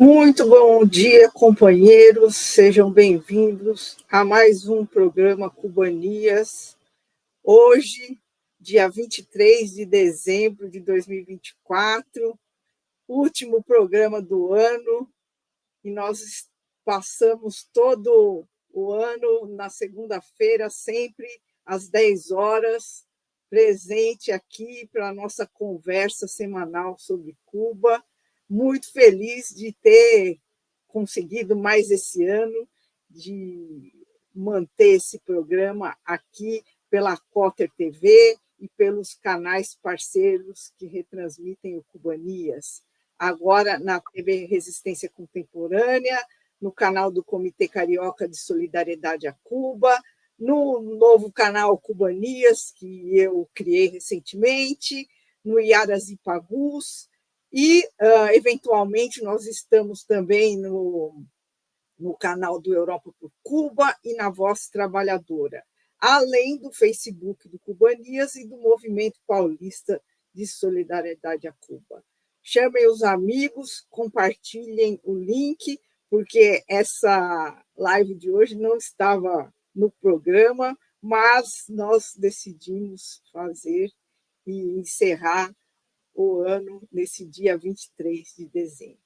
Muito bom dia, companheiros. Sejam bem-vindos a mais um programa Cubanias. Hoje, dia 23 de dezembro de 2024, último programa do ano, e nós passamos todo o ano na segunda-feira, sempre às 10 horas, presente aqui para a nossa conversa semanal sobre Cuba. Muito feliz de ter conseguido mais esse ano, de manter esse programa aqui pela Cotter TV e pelos canais parceiros que retransmitem o Cubanias. Agora na TV Resistência Contemporânea, no canal do Comitê Carioca de Solidariedade a Cuba, no novo canal Cubanias, que eu criei recentemente, no Iaras e Pagus, e, eventualmente, nós estamos também no canal do Europa por Cuba e na Voz Trabalhadora, além do Facebook do Cubanias e do Movimento Paulista de Solidariedade a Cuba. Chamem os amigos, compartilhem o link, porque essa live de hoje não estava no programa, mas nós decidimos fazer e encerrar o ano nesse dia 23 de dezembro.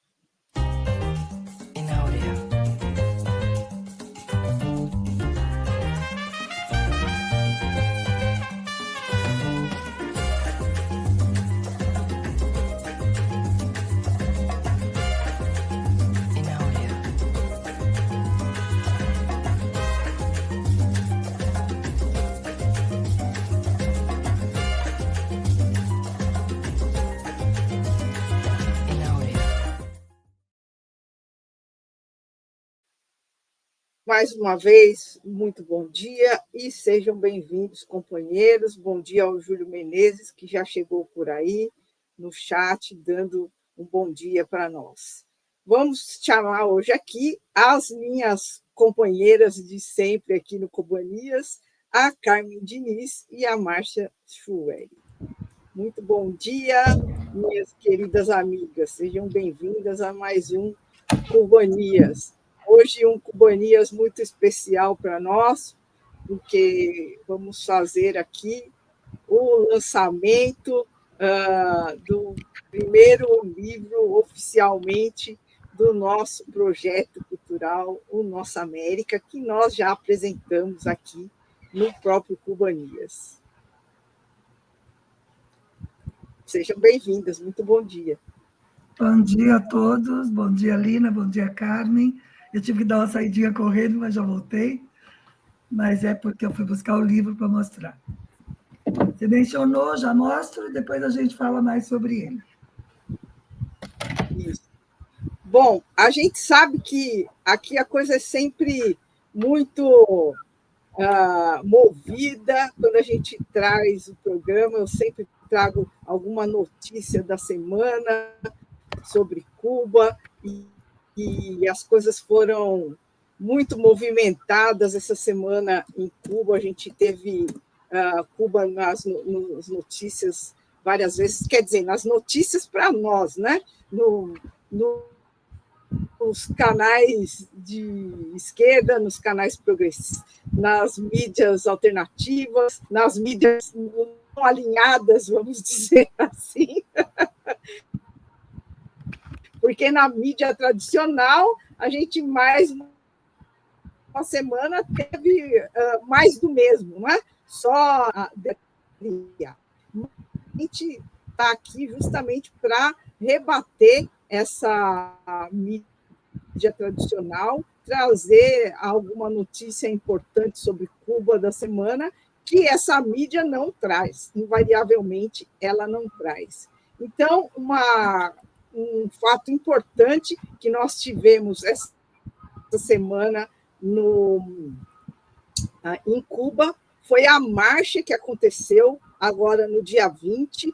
Mais uma vez, muito bom dia e sejam bem-vindos, companheiros. Bom dia ao Júlio Menezes, que já chegou por aí no chat, dando um bom dia para nós. Vamos chamar hoje aqui as minhas companheiras de sempre aqui no Cubanias, a Carmen Diniz e a Márcia Schueri. Muito bom dia, minhas queridas amigas. Sejam bem-vindas a mais um Cubanias. Hoje um Cubanias muito especial para nós, porque vamos fazer aqui o lançamento do primeiro livro oficialmente do nosso projeto cultural, o Nossa América, que nós já apresentamos aqui no próprio Cubanias. Sejam bem-vindas, muito bom dia. Bom dia a todos, bom dia, Lina, bom dia, Carmen. Eu tive que dar uma saidinha correndo, mas já voltei. Mas é porque eu fui buscar o livro para mostrar. Você mencionou, já mostro, depois a gente fala mais sobre ele. Isso. Bom, a gente sabe que aqui a coisa é sempre muito movida. Quando a gente traz o programa, eu sempre trago alguma notícia da semana sobre Cuba, e as coisas foram muito movimentadas essa semana em Cuba. A gente teve Cuba nas notícias várias vezes, quer dizer, nas notícias para nós, né? Nos canais de esquerda, nos canais progressistas, nas mídias alternativas, nas mídias não alinhadas, vamos dizer assim, porque na mídia tradicional a gente mais uma semana teve mais do mesmo, não é? Só a gente está aqui justamente para rebater essa mídia tradicional, trazer alguma notícia importante sobre Cuba da semana que essa mídia não traz, invariavelmente ela não traz. Então, um fato importante que nós tivemos essa semana em Cuba foi a marcha que aconteceu agora no dia 20,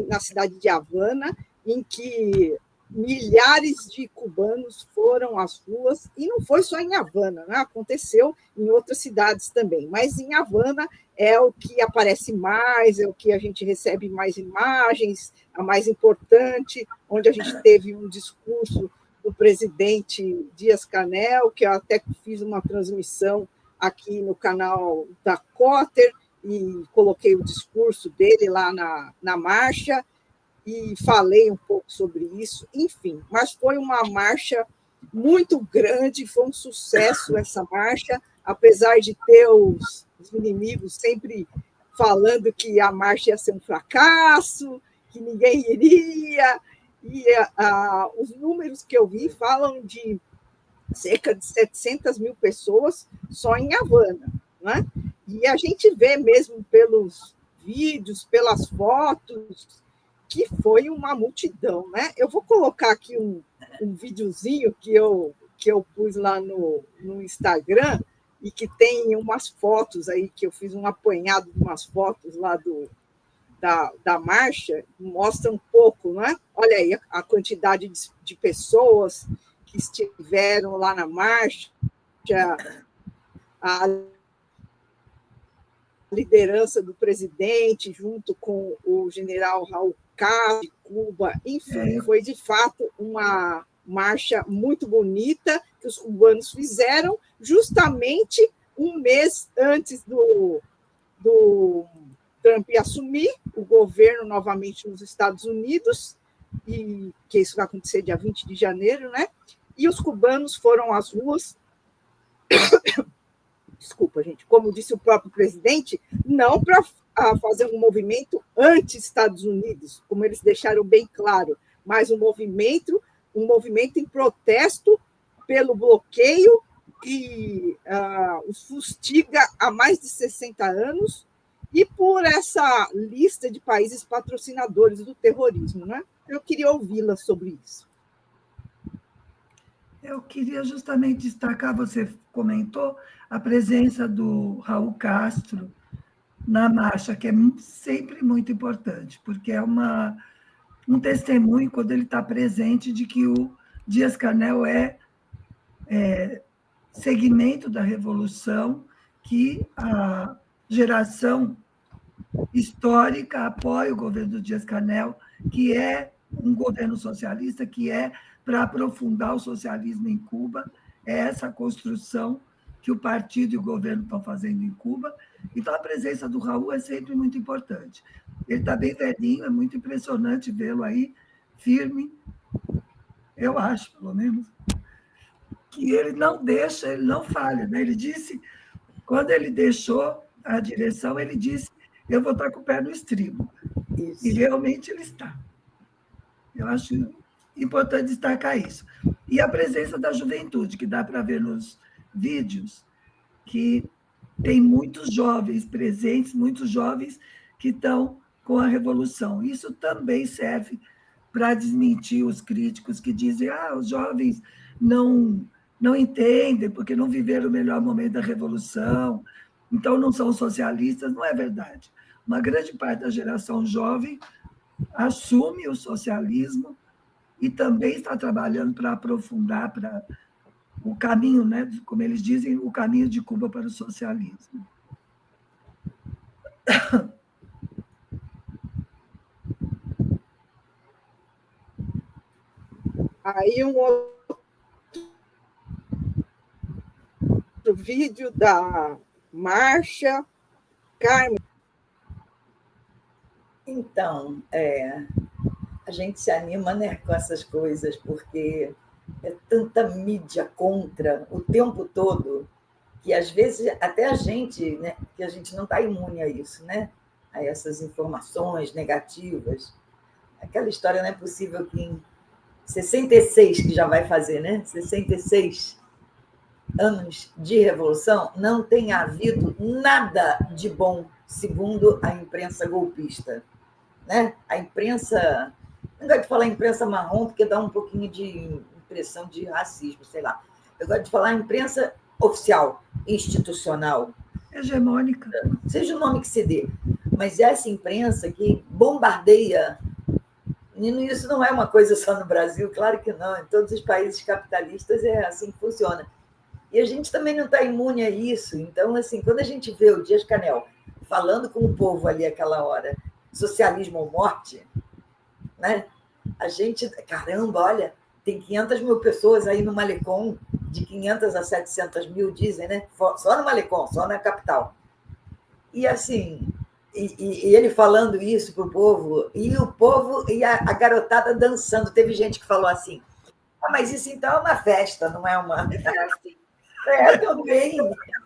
na cidade de Havana, em que milhares de cubanos foram às ruas, e não foi só em Havana, né? Aconteceu em outras cidades também, mas em Havana é o que aparece mais, é o que a gente recebe mais imagens, a mais importante, onde a gente teve um discurso do presidente Dias-Canel, que eu até fiz uma transmissão aqui no canal da Cotter, e coloquei o discurso dele lá na marcha, e falei um pouco sobre isso, enfim, mas foi uma marcha muito grande, foi um sucesso essa marcha, apesar de ter os inimigos sempre falando que a marcha ia ser um fracasso, que ninguém iria, e os números que eu vi falam de cerca de 700 mil pessoas só em Havana, né? E a gente vê mesmo pelos vídeos, pelas fotos, que foi uma multidão, né? Eu vou colocar aqui um videozinho que eu pus lá no Instagram, e que tem umas fotos aí, que eu fiz um apanhado de umas fotos lá da marcha, mostra um pouco, né? Olha aí a quantidade de pessoas que estiveram lá na marcha, a liderança do presidente, junto com o general Raul Castro, de Cuba, enfim, foi de fato uma marcha muito bonita que os cubanos fizeram justamente um mês antes do Trump assumir o governo novamente nos Estados Unidos, e que isso vai acontecer dia 20 de janeiro, né? E os cubanos foram às ruas, desculpa, gente, como disse o próprio presidente, não para fazer um movimento anti-Estados Unidos, como eles deixaram bem claro, mas um movimento em protesto pelo bloqueio que os fustiga há mais de 60 anos, e por essa lista de países patrocinadores do terrorismo, né? Eu queria ouvi-la sobre isso. Eu queria justamente destacar, você comentou, a presença do Raul Castro na marcha, que é sempre muito importante, porque é um testemunho, quando ele está presente, de que o Dias-Canel é segmento da revolução, que a geração histórica apoia o governo do Dias-Canel, que é um governo socialista, que é para aprofundar o socialismo em Cuba, é essa construção que o partido e o governo estão fazendo em Cuba. Então, a presença do Raul é sempre muito importante. Ele está bem velhinho, é muito impressionante vê-lo aí, firme, eu acho, pelo menos, que ele não deixa, ele não falha. Né? Ele disse, quando ele deixou a direção, ele disse: eu vou estar com o pé no estribo. Isso. E realmente ele está. Eu acho importante destacar isso. E a presença da juventude, que dá para ver nos vídeos, que tem muitos jovens presentes, muitos jovens que estão com a revolução. Isso também serve para desmentir os críticos que dizem: os jovens não entendem, porque não viveram o melhor momento da revolução, então não são socialistas. Não é verdade. Uma grande parte da geração jovem assume o socialismo e também está trabalhando para aprofundar para o caminho, né, como eles dizem, o caminho de Cuba para o socialismo. Aí um outro vídeo da marcha. Carmen. Então, a gente se anima, né, com essas coisas, porque é tanta mídia contra o tempo todo, que às vezes até a gente, né, que a gente não está imune a isso, né, a essas informações negativas. Aquela história, não é possível que em 66, que já vai fazer, né, 66 anos de revolução, não tenha havido nada de bom, segundo a imprensa golpista. Né? A imprensa, não gosto de falar imprensa marrom, porque dá um pouquinho de impressão de racismo, sei lá. Eu gosto de falar imprensa oficial, institucional. Hegemônica. Seja o nome que se dê. Mas essa imprensa que bombardeia E isso não é uma coisa só no Brasil, claro que não. Em todos os países capitalistas é assim que funciona. E a gente também não está imune a isso. Então, assim, quando a gente vê o Dias-Canel falando com o povo ali aquela hora, socialismo ou morte, né? A gente, caramba, olha, tem 500 mil pessoas aí no Malecon, de 500 a 700 mil, dizem, né? Só no Malecon, só na capital. E assim, e ele falando isso para o povo, e a garotada dançando. Teve gente que falou assim: mas isso então é uma festa, não é uma.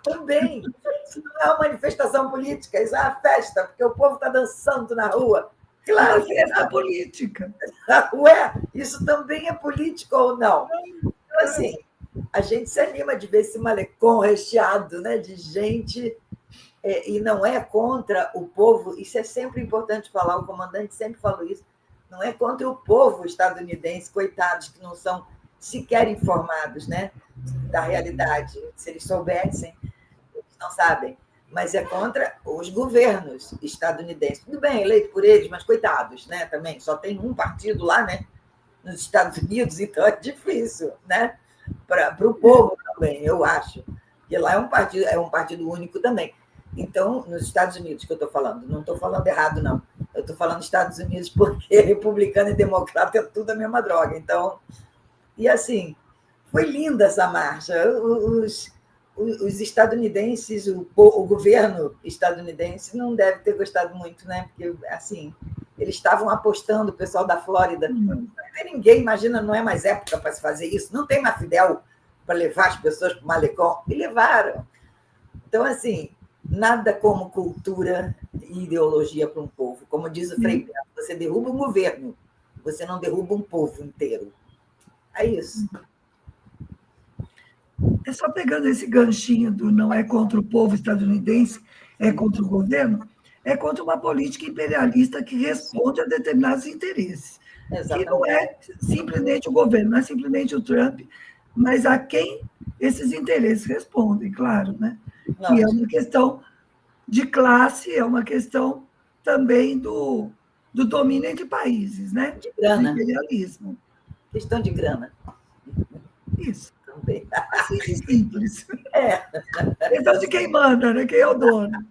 Também. Isso não é uma manifestação política, isso é uma festa, porque o povo está dançando na rua. Claro que é política. Ué, isso também é político ou não? Então, assim, a gente se anima de ver esse Malecon recheado, né, de gente, e não é contra o povo. Isso é sempre importante falar, o comandante sempre falou isso. Não é contra o povo estadunidense, coitados, que não são sequer informados, né, da realidade. Se eles soubessem, eles não sabem. Mas é contra os governos estadunidenses. Tudo bem, eleito por eles, mas coitados, né, também. Só tem um partido lá, né, nos Estados Unidos, então é difícil, né, para o povo também, eu acho. Porque lá é um partido único também. Então, nos Estados Unidos que eu estou falando, não estou falando errado, não. Eu estou falando Estados Unidos porque republicano e democrata é tudo a mesma droga. Então, e assim, foi linda essa marcha. Os estadunidenses, o governo estadunidense não deve ter gostado muito, né? Porque, assim, eles estavam apostando, o pessoal da Flórida. Não tem ninguém, imagina, não é mais época para se fazer isso. Não tem mais Fidel para levar as pessoas para o Malecon. E levaram. Então, assim, nada como cultura e ideologia para um povo. Como diz o Frei Beto, você derruba um governo, você não derruba um povo inteiro. É isso. É só pegando esse ganchinho do não é contra o povo estadunidense, é contra o governo, é contra uma política imperialista que responde a determinados interesses. Exatamente. Que não é simplesmente o governo, não é simplesmente o Trump, mas a quem esses interesses respondem, claro, né? Que é uma questão de classe, é uma questão também do domínio entre países, né? De grana. Do imperialismo. Questão de grana. Isso. Também. Assim de simples. É. Questão de quem manda, né? Quem é o dono.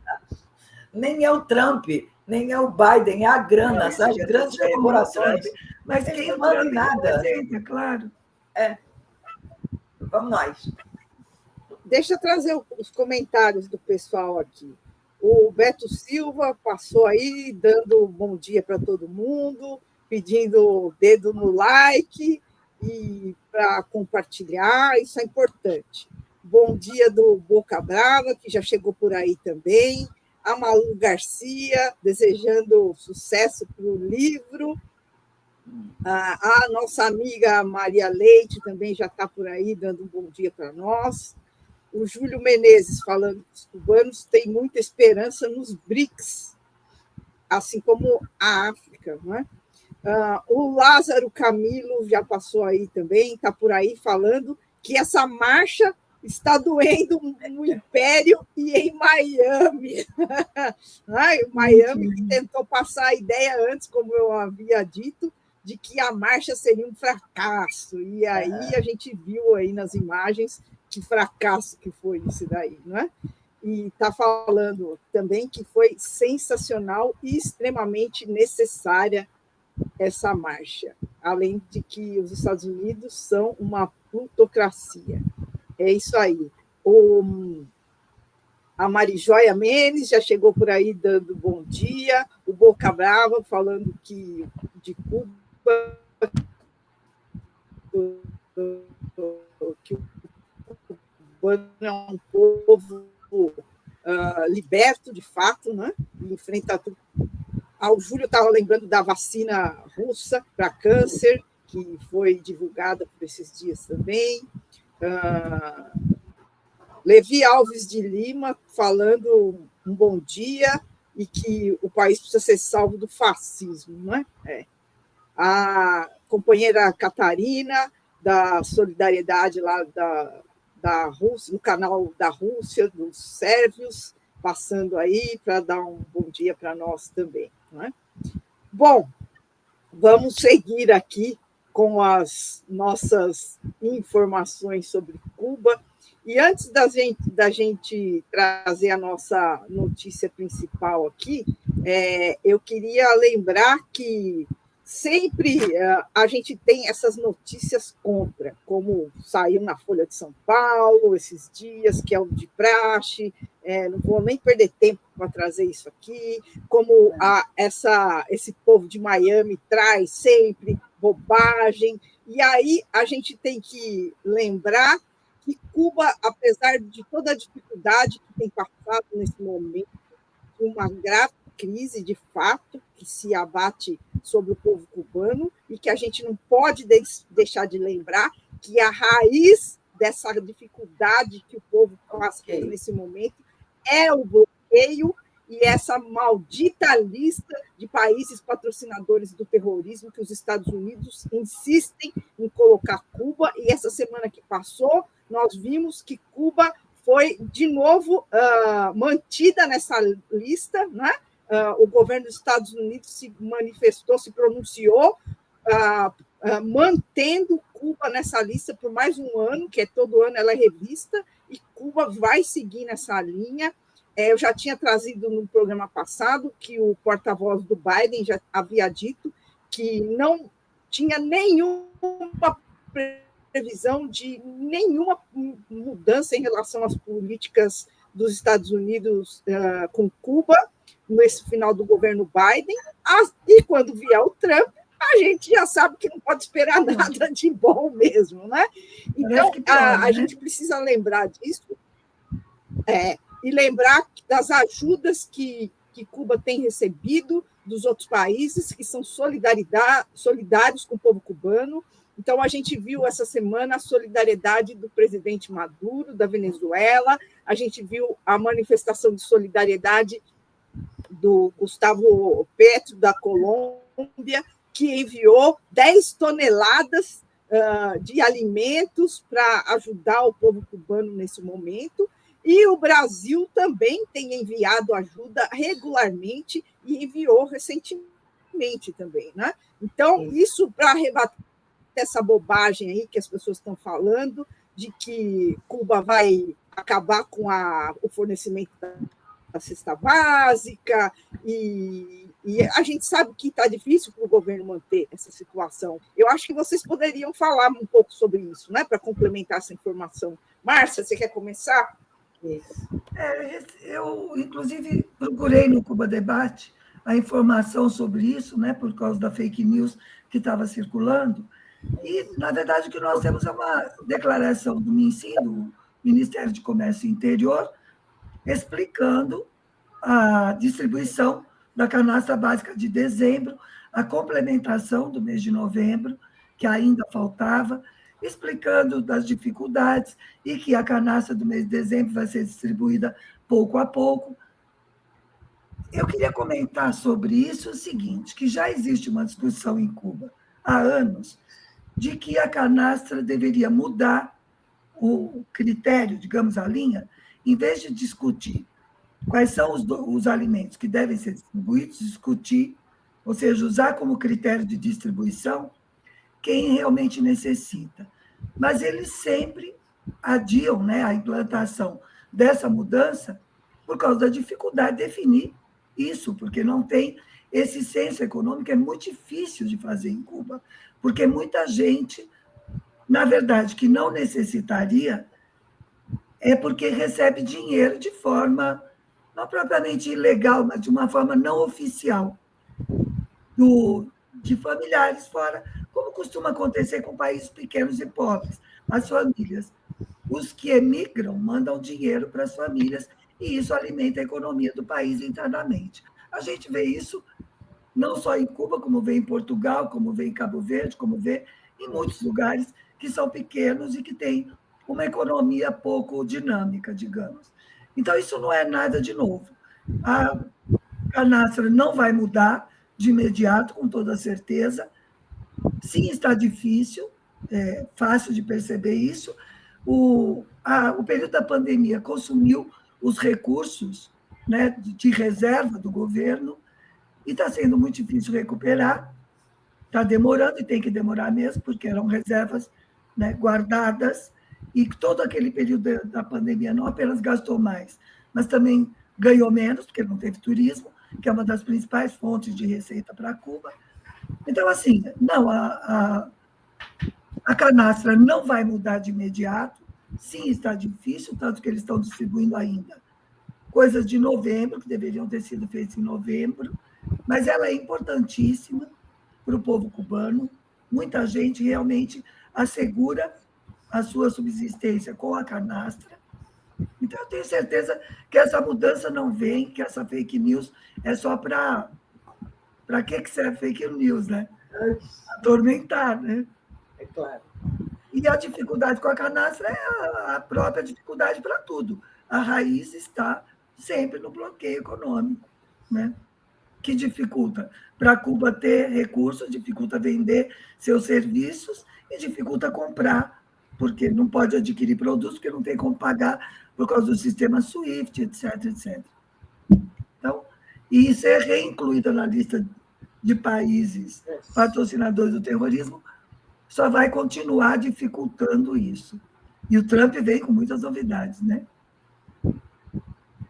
Nem é o Trump, nem é o Biden, é a grana, são as grandes corporações. Mas quem não manda em nada. Claro. É. Vamos nós. Deixa eu trazer os comentários do pessoal aqui. O Beto Silva passou aí, dando bom dia para todo mundo, pedindo dedo no like e para compartilhar, isso é importante. Bom dia do Boca Brava, que já chegou por aí também. A Malu Garcia, desejando sucesso para o livro. A nossa amiga Maria Leite também já está por aí, dando um bom dia para nós. O Júlio Menezes falando que os cubanos têm muita esperança nos BRICS, assim como a África, não é? O Lázaro Camilo já passou aí também, está por aí falando que essa marcha está doendo no Império e em Miami. Miami que tentou passar a ideia antes, como eu havia dito, de que a marcha seria um fracasso. E aí a gente viu aí nas imagens que fracasso que foi isso daí, não é? E está falando também que foi sensacional e extremamente necessária essa marcha, além de que os Estados Unidos são uma plutocracia. É isso aí. A Marijóia Menes já chegou por aí dando bom dia, o Boca Brava falando que de Cuba que o cubano é um povo liberto, de fato, né? E enfrenta tudo. O Júlio estava lembrando da vacina russa para câncer, que foi divulgada por esses dias também. Levi Alves de Lima falando um bom dia e que o país precisa ser salvo do fascismo, não é? A companheira Catarina, da Solidariedade lá da Rússia, no canal da Rússia, dos sérvios, passando aí para dar um bom dia para nós também. Não é? Bom, vamos seguir aqui com as nossas informações sobre Cuba. E antes da gente trazer a nossa notícia principal aqui, eu queria lembrar que sempre a gente tem essas notícias contra, como saiu na Folha de São Paulo esses dias, que é o de praxe, não vou nem perder tempo para trazer isso aqui, como esse povo de Miami traz sempre bobagem, e aí a gente tem que lembrar que Cuba, apesar de toda a dificuldade que tem passado nesse momento, uma grave crise, de fato, que se abate sobre o povo cubano e que a gente não pode deixar de lembrar que a raiz dessa dificuldade que o povo passa nesse momento é o bloqueio e essa maldita lista de países patrocinadores do terrorismo que os Estados Unidos insistem em colocar Cuba, e essa semana que passou, nós vimos que Cuba foi, de novo, mantida nessa lista, né? O governo dos Estados Unidos se manifestou, se pronunciou, mantendo Cuba nessa lista por mais um ano, que todo ano ela é revista, e Cuba vai seguir nessa linha. Eu já tinha trazido no programa passado que o porta-voz do Biden já havia dito que não tinha nenhuma previsão de nenhuma mudança em relação às políticas dos Estados Unidos com Cuba nesse final do governo Biden, e quando vier o Trump, a gente já sabe que não pode esperar nada de bom mesmo, né? Então, a gente precisa lembrar disso, e lembrar das ajudas que Cuba tem recebido dos outros países, que são solidários com o povo cubano. Então, a gente viu essa semana a solidariedade do presidente Maduro, da Venezuela, a gente viu a manifestação de solidariedade do Gustavo Petro, da Colômbia, que enviou 10 toneladas de alimentos para ajudar o povo cubano nesse momento. E o Brasil também tem enviado ajuda regularmente e enviou recentemente também, né? Então, isso para rebater essa bobagem aí que as pessoas estão falando, de que Cuba vai acabar com o fornecimento da cesta básica, e a gente sabe que está difícil para o governo manter essa situação. Eu acho que vocês poderiam falar um pouco sobre isso, né, para complementar essa informação. Márcia, você quer começar? Eu, inclusive, procurei no Cuba Debate a informação sobre isso, né, por causa da fake news que estava circulando, e, na verdade, o que nós temos é uma declaração do MINSIN, do Ministério de Comércio Interior, explicando a distribuição da canasta básica de dezembro, a complementação do mês de novembro, que ainda faltava, explicando das dificuldades e que a canasta do mês de dezembro vai ser distribuída pouco a pouco. Eu queria comentar sobre isso o seguinte, que já existe uma discussão em Cuba há anos de que a canastra deveria mudar o critério, digamos, a linha, em vez de discutir quais são os alimentos que devem ser distribuídos, discutir, ou seja, usar como critério de distribuição quem realmente necessita. Mas eles sempre adiam, né, a implantação dessa mudança por causa da dificuldade de definir isso, porque não tem esse senso econômico, é muito difícil de fazer em Cuba, porque muita gente, na verdade, que não necessitaria, é porque recebe dinheiro de forma, não propriamente ilegal, mas de uma forma não oficial, de familiares fora, como costuma acontecer com países pequenos e pobres. As famílias, os que emigram, mandam dinheiro para as famílias, e isso alimenta a economia do país internamente. A gente vê isso não só em Cuba, como vê em Portugal, como vê em Cabo Verde, como vê em muitos lugares que são pequenos e que têm uma economia pouco dinâmica, digamos. Então, isso não é nada de novo. A canastra não vai mudar de imediato, com toda certeza. Sim, está difícil, é fácil de perceber isso. O período da pandemia consumiu os recursos, né, de reserva do governo, e está sendo muito difícil recuperar. está demorando, e tem que demorar mesmo, porque eram reservas, né, guardadas, e todo aquele período da pandemia não apenas gastou mais, mas também ganhou menos, porque não teve turismo, que é uma das principais fontes de receita para Cuba. Então, assim, não, a canastra não vai mudar de imediato. Sim, está difícil, tanto que eles estão distribuindo ainda coisas de novembro, que deveriam ter sido feitas em novembro, mas ela é importantíssima para o povo cubano. Muita gente realmente assegura a sua subsistência com a canastra. Então, eu tenho certeza que essa mudança não vem, que essa fake news é só para... Para que serve fake news, né? Atormentar, né? É claro. E a dificuldade com a canastra é a própria dificuldade para tudo. A raiz está sempre no bloqueio econômico, né? Que dificulta para Cuba ter recursos, dificulta vender seus serviços e dificulta comprar, porque não pode adquirir produtos, porque não tem como pagar por causa do sistema SWIFT, etc, etc. Então, e ser reincluída na lista de países patrocinadores do terrorismo só vai continuar dificultando isso. E o Trump vem com muitas novidades, né?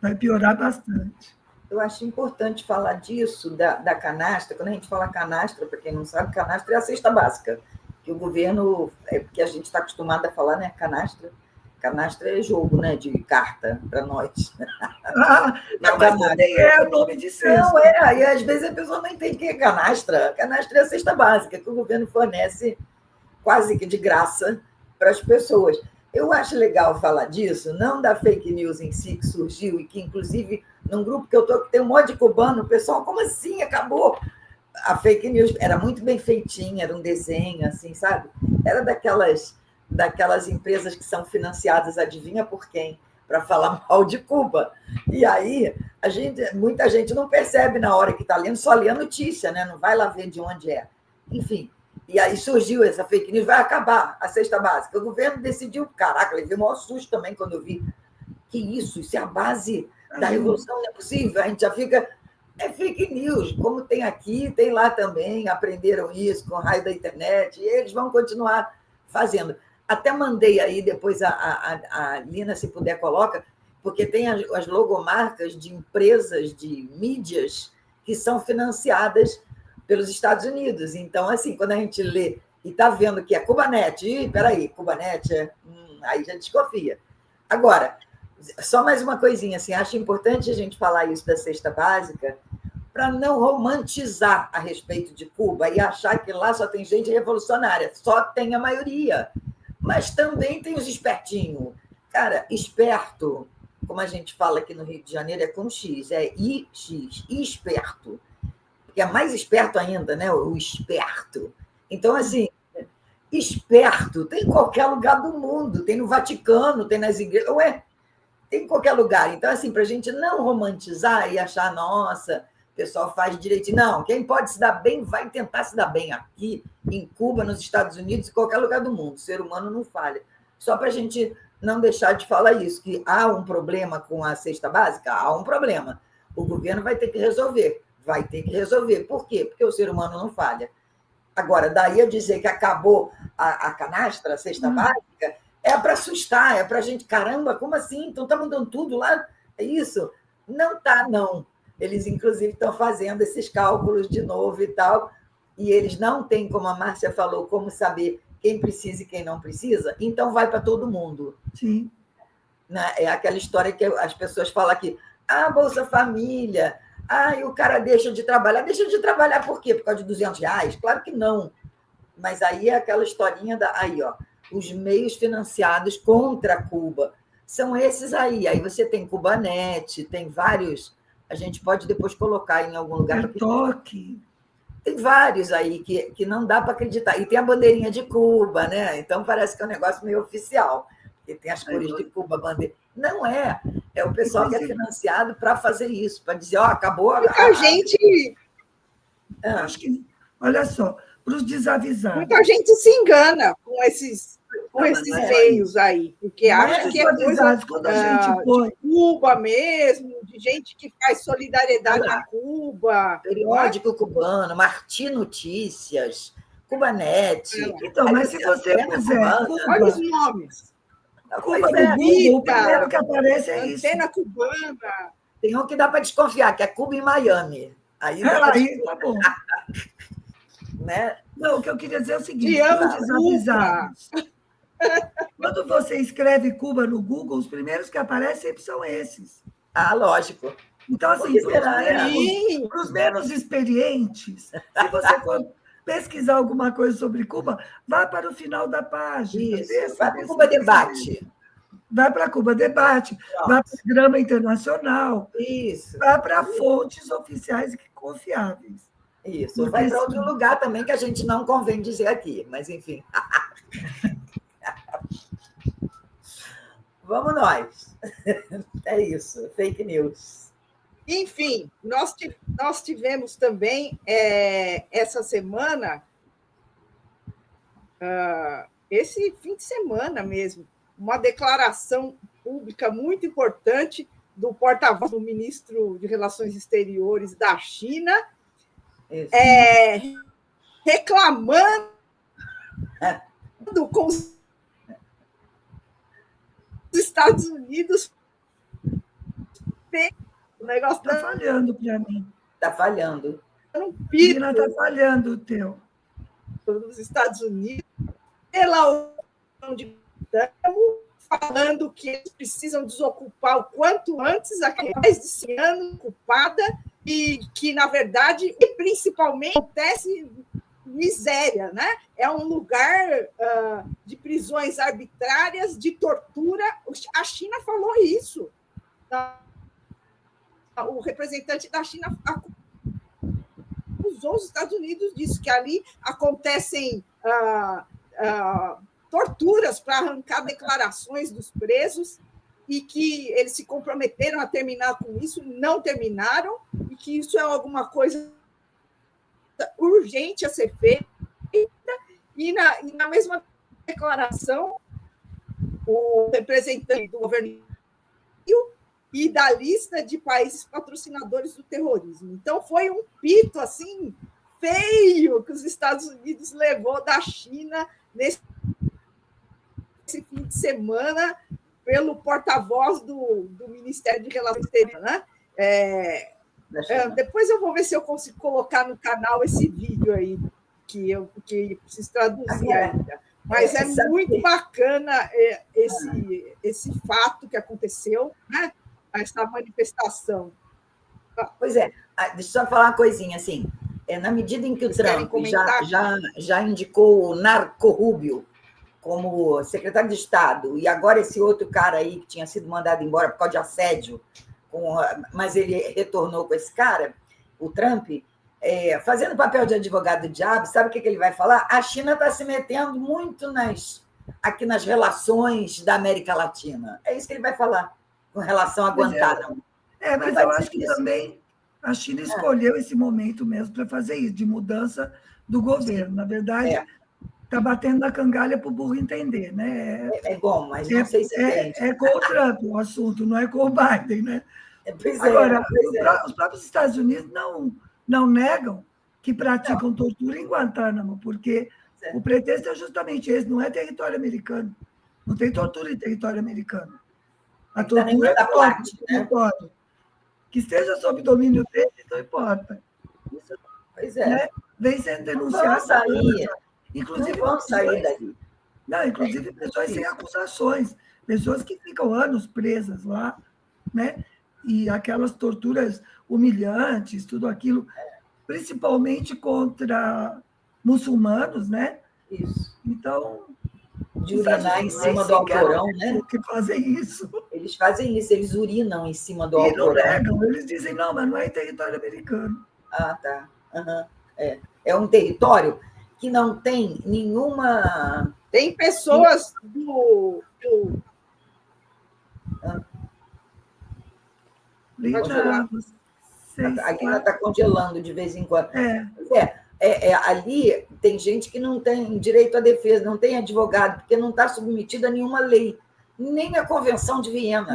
Vai piorar bastante. Eu acho importante falar disso, da canastra. Quando a gente fala canastra, para quem não sabe, canastra é a cesta básica, que o governo, que a gente está acostumado a falar, né? Canastra é jogo, né? De carta para nós. Não, mas também é o nome de cesta. Não, e às vezes a pessoa não entende o que é canastra. Canastra é a cesta básica, que o governo fornece quase que de graça para as pessoas. Eu acho legal falar disso, não da fake news em si que surgiu, e que, inclusive, num grupo que eu estou, que tem um monte de cubano, o pessoal, como assim? Acabou? A fake news era muito bem feitinha, era um desenho, assim, sabe? Era daquelas empresas que são financiadas, adivinha por quem? Para falar mal de Cuba. E aí, muita gente não percebe na hora que está lendo, só lê a notícia, né? Não vai lá ver de onde é. Enfim. E aí surgiu essa fake news, vai acabar a cesta básica. O governo decidiu, caraca, levei o maior susto também quando eu vi. Que isso é a base da revolução, não é possível. A gente já fica... É fake news, como tem aqui, tem lá também, aprenderam isso com o raio da internet, e eles vão continuar fazendo. Até mandei aí, depois a Lina, se puder, coloca, porque tem as logomarcas de empresas, de mídias, que são financiadas pelos Estados Unidos. Então, assim, quando a gente lê e está vendo que é Cubanet, peraí, Cubanet, aí já desconfia. Agora, só mais uma coisinha, assim, acho importante a gente falar isso da cesta básica para não romantizar a respeito de Cuba e achar que lá só tem gente revolucionária, só tem a maioria, mas também tem os espertinhos. Cara, esperto, como a gente fala aqui no Rio de Janeiro, é com X, é IX, esperto, que é mais esperto ainda, né? O esperto. Então, assim, esperto tem em qualquer lugar do mundo, tem no Vaticano, tem nas igrejas, tem em qualquer lugar. Então, assim, para a gente não romantizar e achar, nossa, o pessoal faz direitinho. Não, quem pode se dar bem vai tentar se dar bem aqui, em Cuba, nos Estados Unidos, em qualquer lugar do mundo. O ser humano não falha. Só para a gente não deixar de falar isso, que há um problema com a cesta básica? Há um problema. O governo vai ter que resolver. Vai ter que resolver. Por quê? Porque o ser humano não falha. Agora, daí a dizer que acabou a canastra, a cesta básica, é para assustar, é para a gente, caramba, como assim? Então está mudando tudo lá? É isso? Não está, não. Eles, inclusive, estão fazendo esses cálculos de novo e tal, e eles não têm, como a Márcia falou, como saber quem precisa e quem não precisa, então vai para todo mundo. Sim. É aquela história que as pessoas falam aqui, Bolsa Família, e o cara deixa de trabalhar. Deixa de trabalhar por quê? Por causa de R$200? Claro que não. Mas aí é aquela historinha os meios financiados contra Cuba. São esses aí. Aí você tem Cubanet, tem vários... A gente pode depois colocar em algum lugar. Toque. Tem vários aí que não dá para acreditar. E tem a bandeirinha de Cuba, né? Então parece que é um negócio meio oficial. Porque tem as cores de Cuba, bandeira. Não é. É o pessoal que é financiado para fazer isso, para dizer, acabou. Muita gente... Acho que, olha só, para os desavisados. Muita gente se engana com esses com esses meios aí, porque acha que é coisa quando a gente põe... de Cuba mesmo, de gente que faz solidariedade a Cuba. Periódico cubano, Martim Notícias, Cubanete. Então, mas se você puser olha os nomes. Cuba no Google, o primeiro que aparece é isso. Antena cubana. Tem um que dá para desconfiar, que é Cuba em Miami. Aí tá bom. Né? Não, o que eu queria dizer é o seguinte: os desavisados. Quando você escreve Cuba no Google, os primeiros que aparecem sempre são esses. Ah, lógico. Então, assim, para os menos experientes, se você for pesquisar alguma coisa sobre Cuba, vá para o final da página. Isso, vai para o Cuba Debate. Vai para Cuba Debate, vai para o Programa Internacional, isso, vai para fontes oficiais e confiáveis. Isso, vai para outro lugar também que a gente não convém dizer aqui, mas enfim. Vamos nós. É isso, fake news. Enfim, nós tivemos também, essa semana, esse fim de semana mesmo, uma declaração pública muito importante do porta-voz do ministro de Relações Exteriores da China, reclamando com os Estados Unidos. O negócio está falhando para mim. Está falhando. Lina, está falhando o teu. Dos Estados Unidos, pela União de falando que eles precisam desocupar o quanto antes a mais de 100 anos ocupada e que, na verdade, principalmente acontece miséria, né? É um lugar de prisões arbitrárias, de tortura. A China falou isso. O representante da China acusou os Estados Unidos disso, que ali acontecem torturas para arrancar declarações dos presos e que eles se comprometeram a terminar com isso, não terminaram, e que isso é alguma coisa urgente a ser feita. E na mesma declaração, o representante do governo e da lista de países patrocinadores do terrorismo. Então, foi um pito assim feio que os Estados Unidos levou da China nesse fim de semana pelo porta-voz do Ministério de Relações Exteriores, né? Depois eu vou ver se eu consigo colocar no canal esse vídeo aí, que preciso traduzir ainda. Mas é muito bacana esse fato que aconteceu, né? Essa manifestação. Pois é, deixa eu só falar uma coisinha assim. Na medida em que o Trump já indicou o Marco Rubio como secretário de Estado, e agora esse outro cara aí que tinha sido mandado embora por causa de assédio, mas ele retornou com esse cara, o Trump, fazendo papel de advogado do diabo, sabe o que ele vai falar? A China está se metendo muito aqui nas relações da América Latina. É isso que ele vai falar com relação a Guantánamo. Mas eu acho que também a China escolheu esse momento mesmo para fazer isso, de mudança do governo. Sim. Na verdade, está batendo na cangalha para o burro entender, né? É bom, mas não sei se entende. É com o Trump o assunto, não é com o Biden, né? Agora, os próprios Estados Unidos não negam que praticam tortura em Guantánamo, porque o pretexto é justamente esse, não é território americano. Não tem tortura em território americano. A tortura é fora do território. Que esteja sob domínio dele, não importa. Isso, né? Vem sendo denunciado. Inclusive, vão sair dali. Não, inclusive pessoas sem acusações, pessoas que ficam anos presas lá, né? E aquelas torturas humilhantes, tudo aquilo, principalmente contra muçulmanos, né? Isso. Então, de urinar em cima do Alcorão, né? Que fazem isso. Eles fazem isso, eles urinam em cima do Alcorão. E não negam, eles dizem, não, mas não é em território americano. Ah, tá. Uhum. É um território que não tem nenhuma... Tem pessoas do... Aqui ela está congelando de vez em quando. É. Ali tem gente que não tem direito à defesa, não tem advogado, porque não está submetido a nenhuma lei, nem a Convenção de Viena.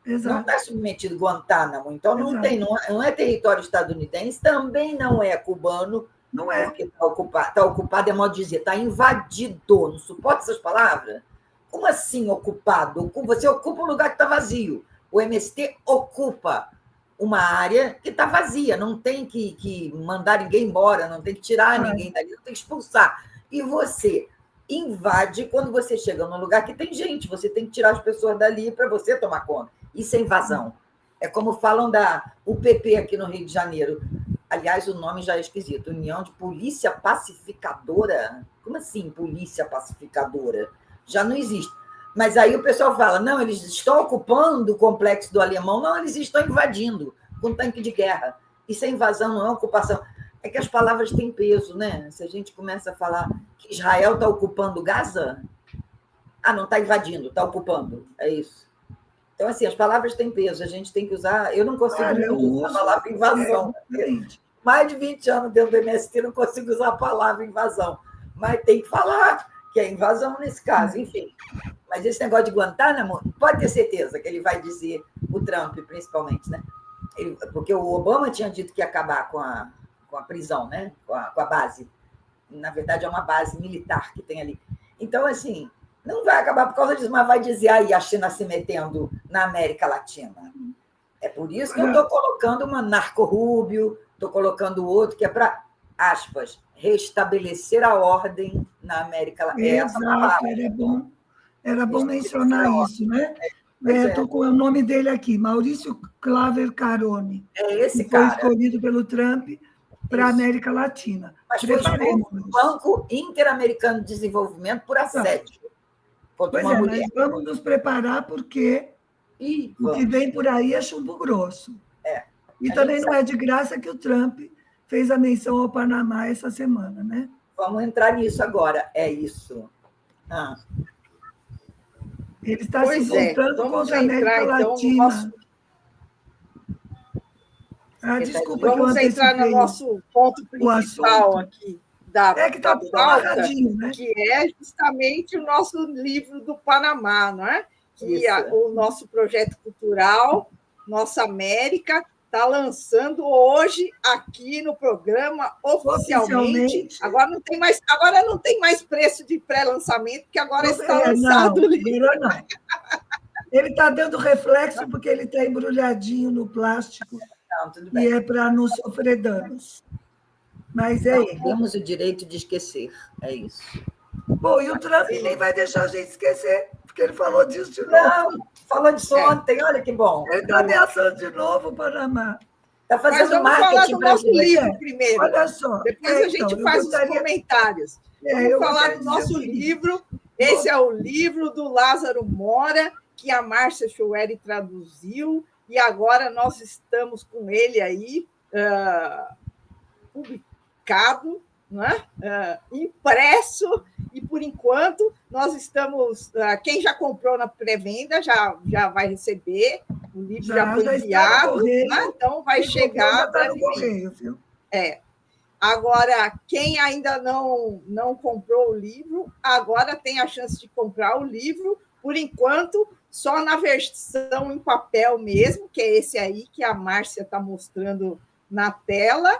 Exato. Não está submetido a Guantánamo, então não é território estadunidense, também não é cubano, não é. Porque está ocupado, é modo de dizer, está invadido, não suporta essas palavras? Como assim ocupado? Você ocupa um lugar que está vazio. O MST ocupa uma área que está vazia, não tem que mandar ninguém embora, não tem que tirar ninguém dali, não tem que expulsar. E você invade quando você chega num lugar que tem gente, você tem que tirar as pessoas dali para você tomar conta. Isso é invasão. É como falam da UPP aqui no Rio de Janeiro. Aliás, o nome já é esquisito. União de Polícia Pacificadora. Como assim, polícia pacificadora? Já não existe. Mas aí o pessoal fala, não, eles estão ocupando o complexo do Alemão. Não, eles estão invadindo com tanque de guerra. Isso é invasão, não é ocupação. É que as palavras têm peso, né? Se a gente começa a falar que Israel está ocupando Gaza, não está invadindo, está ocupando. É isso. Então, assim, as palavras têm peso, a gente tem que usar. Eu não consigo usar a palavra invasão. Mais de 20 anos dentro do MST, não consigo usar a palavra invasão. Mas tem que falar que é invasão nesse caso, enfim. Mas esse negócio de Guantánamo, pode ter certeza que ele vai dizer, o Trump principalmente, né? Porque o Obama tinha dito que ia acabar com a prisão, né? Com a base. Na verdade, é uma base militar que tem ali. Então, assim. Não vai acabar por causa disso, mas vai dizer aí a China se metendo na América Latina. É por isso que eu estou colocando uma Narco-Rubio, estou colocando outro que é para, aspas, restabelecer a ordem na América Latina. Exato, era bom mencionar isso, né? Estou com o nome dele aqui, Maurício Claver Carone. É esse que cara. Foi escolhido pelo Trump para a América Latina. Mas foi o Banco Interamericano de Desenvolvimento por assédio. Pois é, mas vamos nos preparar porque o que vem por aí é chumbo grosso. E também não é de graça que o Trump fez a menção ao Panamá essa semana, né? Vamos entrar nisso agora, é isso. Ele está se voltando contra a América Latina. Desculpa vamos entrar no nosso ponto principal aqui. Que está muito amarradinho, né? Que é justamente o nosso livro do Panamá, não é? Que o nosso projeto cultural, Nossa América, está lançando hoje aqui no programa oficialmente. Agora não tem mais preço de pré-lançamento, porque agora está lançado o livro. Não. Ele está dando reflexo porque ele está embrulhadinho no plástico e é para não sofrer danos. Mas temos o direito de esquecer, é isso. Bom, e o Trump nem vai deixar a gente esquecer, porque ele falou disso de novo. Não, falou disso ontem, olha que bom. Ele está ameaçando de novo o Panamá. Está fazendo marketing. Vamos falar do nosso livro primeiro. Olha só. Depois a gente faz os comentários. Vamos falar do nosso livro. Esse é o livro do Lázaro Mora, que a Márcia Choueri traduziu, e agora nós estamos com ele aí, publicado, não é? Impresso, e por enquanto nós estamos. Quem já comprou na pré-venda já vai receber, o livro já foi enviado, né? Então vai chegar brevemente. Agora, quem ainda não comprou o livro, agora tem a chance de comprar o livro, por enquanto, só na versão em papel mesmo, que é esse aí que a Márcia está mostrando na tela.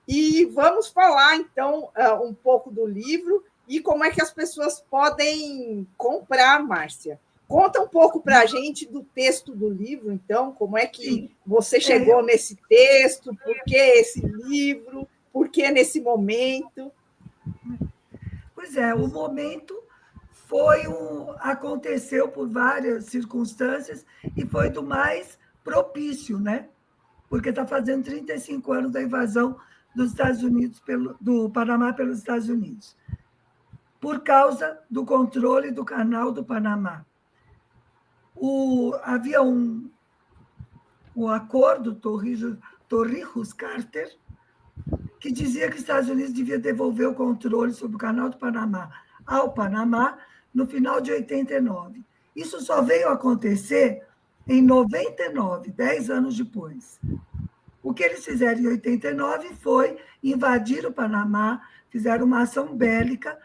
E vamos falar, então, um pouco do livro e como é que as pessoas podem comprar, Márcia. Conta um pouco para a gente do texto do livro, então, como é que você chegou nesse texto, por que esse livro, por que nesse momento? Pois é, o momento aconteceu por várias circunstâncias e foi do mais propício, né? Porque está fazendo 35 anos da invasão dos Estados Unidos, do Panamá pelos Estados Unidos, por causa do controle do canal do Panamá. Havia um acordo Torrijos-Carter que dizia que os Estados Unidos devia devolver o controle sobre o canal do Panamá ao Panamá no final de 89. Isso só veio acontecer em 99, 10 anos depois. O que eles fizeram em 89 foi invadir o Panamá, fizeram uma ação bélica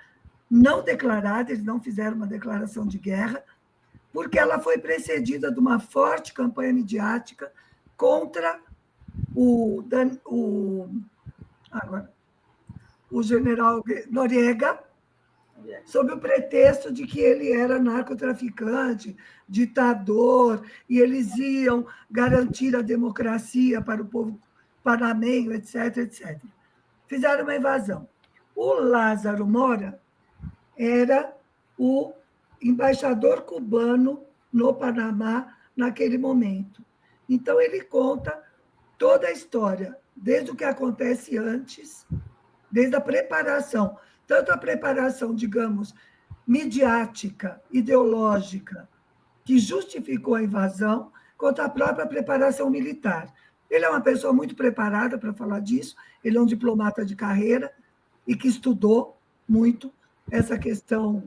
não declarada, eles não fizeram uma declaração de guerra, porque ela foi precedida de uma forte campanha midiática contra o general Noriega, sob o pretexto de que ele era narcotraficante, ditador, e eles iam garantir a democracia para o povo panamenho, etc, etc. Fizeram uma invasão. O Lázaro Mora era o embaixador cubano no Panamá naquele momento. Então, ele conta toda a história, desde o que acontece antes, desde a preparação, tanto a preparação, digamos, midiática, ideológica, que justificou a invasão, quanto a própria preparação militar. Ele é uma pessoa muito preparada para falar disso, ele é um diplomata de carreira e que estudou muito essa questão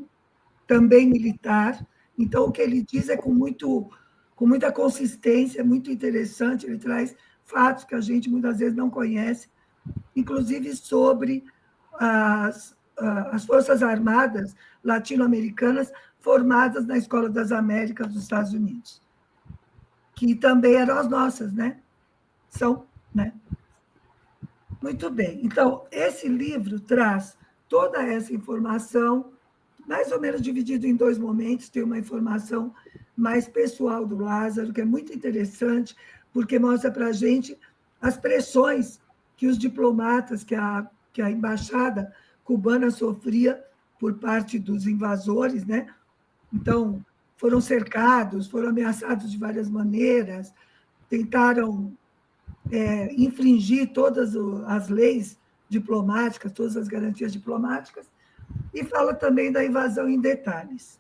também militar. Então, o que ele diz é com muita consistência, muito interessante, ele traz fatos que a gente muitas vezes não conhece, inclusive sobre as Forças Armadas latino-americanas formadas na Escola das Américas dos Estados Unidos, que também eram as nossas, né? São, né? Muito bem. Então, esse livro traz toda essa informação, mais ou menos dividido em 2 momentos. Tem uma informação mais pessoal do Lázaro, que é muito interessante, porque mostra para a gente as pressões que os diplomatas, que a embaixada cubana sofria por parte dos invasores, né? Então, foram cercados, foram ameaçados de várias maneiras, tentaram infringir todas as leis diplomáticas, todas as garantias diplomáticas, e fala também da invasão em detalhes.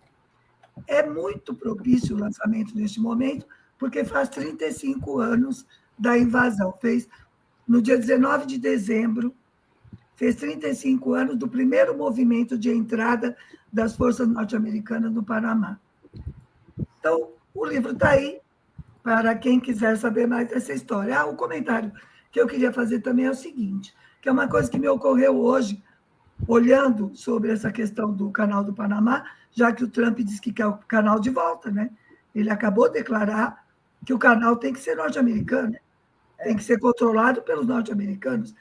É muito propício o lançamento neste momento, porque faz 35 anos da invasão. Fez no dia 19 de dezembro, fez 35 anos do primeiro movimento de entrada das forças norte-americanas no Panamá. Então, o livro está aí, para quem quiser saber mais dessa história. O comentário que eu queria fazer também é o seguinte, que é uma coisa que me ocorreu hoje, olhando sobre essa questão do Canal do Panamá, já que o Trump disse que quer o canal de volta, né? Ele acabou de declarar que o canal tem que ser norte-americano, tem que ser controlado pelos norte-americanos.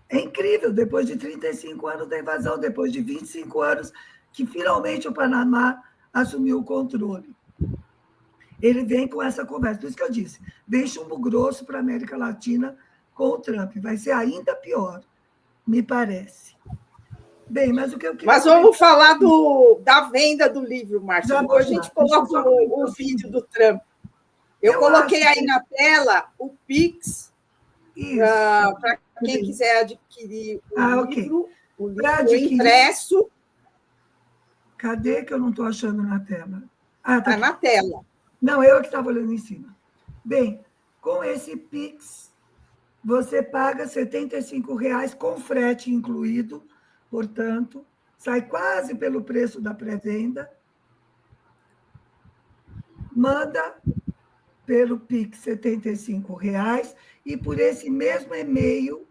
É incrível, depois de 35 anos da invasão, depois de 25 anos que finalmente o Panamá assumiu o controle. Ele vem com essa conversa. Por isso que eu disse, vem chumbo grosso para a América Latina com o Trump. Vai ser ainda pior, me parece. Bem, mas o que eu queria... Mas vamos falar da venda do livro, Márcia. Depois a gente coloca o vídeo do Trump. Eu coloquei aí na tela o Pix, para quem quiser adquirir o livro, o livro impresso. Cadê que eu não estou achando na tela? Está na tela. Não, eu que estava olhando em cima. Bem, com esse Pix, você paga R$ 75,00 com frete incluído, portanto, sai quase pelo preço da pré-venda. Manda pelo Pix R$ 75,00 e por esse mesmo e-mail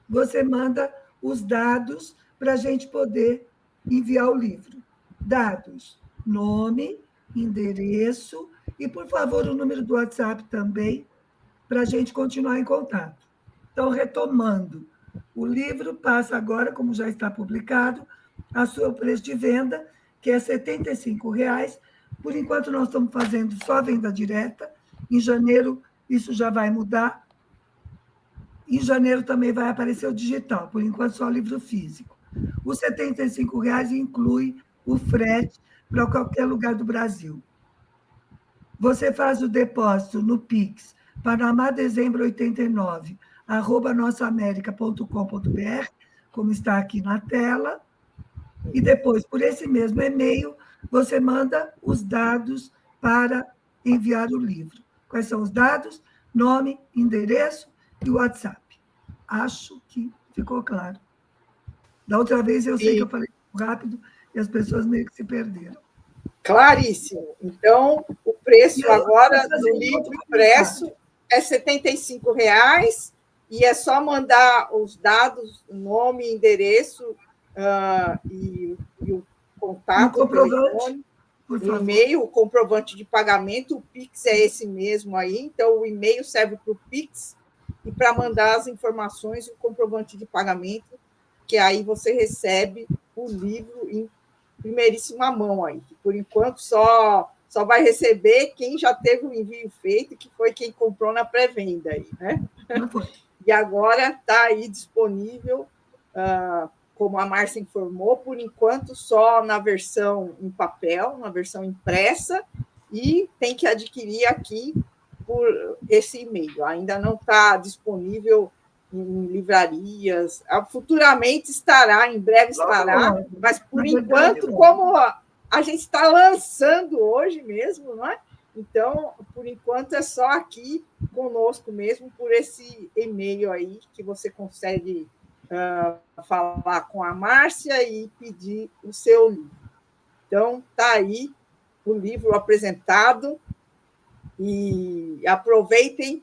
você manda os dados para a gente poder enviar o livro. Dados, nome, endereço e, por favor, o número do WhatsApp também, para a gente continuar em contato. Então, retomando, o livro passa agora, como já está publicado, a seu preço de venda, que é R$ 75,00. Por enquanto, nós estamos fazendo só venda direta. Em janeiro, isso já vai mudar. Em janeiro também vai aparecer o digital, por enquanto só livro físico. Os R$ 75,00 inclui o frete para qualquer lugar do Brasil. Você faz o depósito no Pix, panamadezembro89, @nossaamerica.com.br, como está aqui na tela, e depois, por esse mesmo e-mail, você manda os dados para enviar o livro. Quais são os dados? Nome, endereço e WhatsApp. Acho que ficou claro. Da outra vez, eu sei que eu falei rápido e as pessoas meio que se perderam. Claríssimo. Então, o preço agora do livro impresso é R$ 75 e é só mandar os dados, nome, endereço e o contato, o telefone, o e-mail, o comprovante de pagamento. O Pix é esse mesmo aí, então o e-mail serve para o Pix e para mandar as informações e o comprovante de pagamento, que aí você recebe o livro em primeiríssima mão aí. Por enquanto, só vai receber quem já teve o envio feito, que foi quem comprou na pré-venda aí, né? Não foi. E agora está aí disponível, como a Márcia informou, por enquanto só na versão em papel, na versão impressa, e tem que adquirir aqui por esse e-mail. Ainda não está disponível em livrarias. Futuramente estará, em breve estará, mas por enquanto, como a gente está lançando hoje mesmo, não é? Então, por enquanto, é só aqui conosco mesmo, por esse e-mail aí, que você consegue falar com a Márcia e pedir o seu livro. Então, está aí o livro apresentado, e aproveitem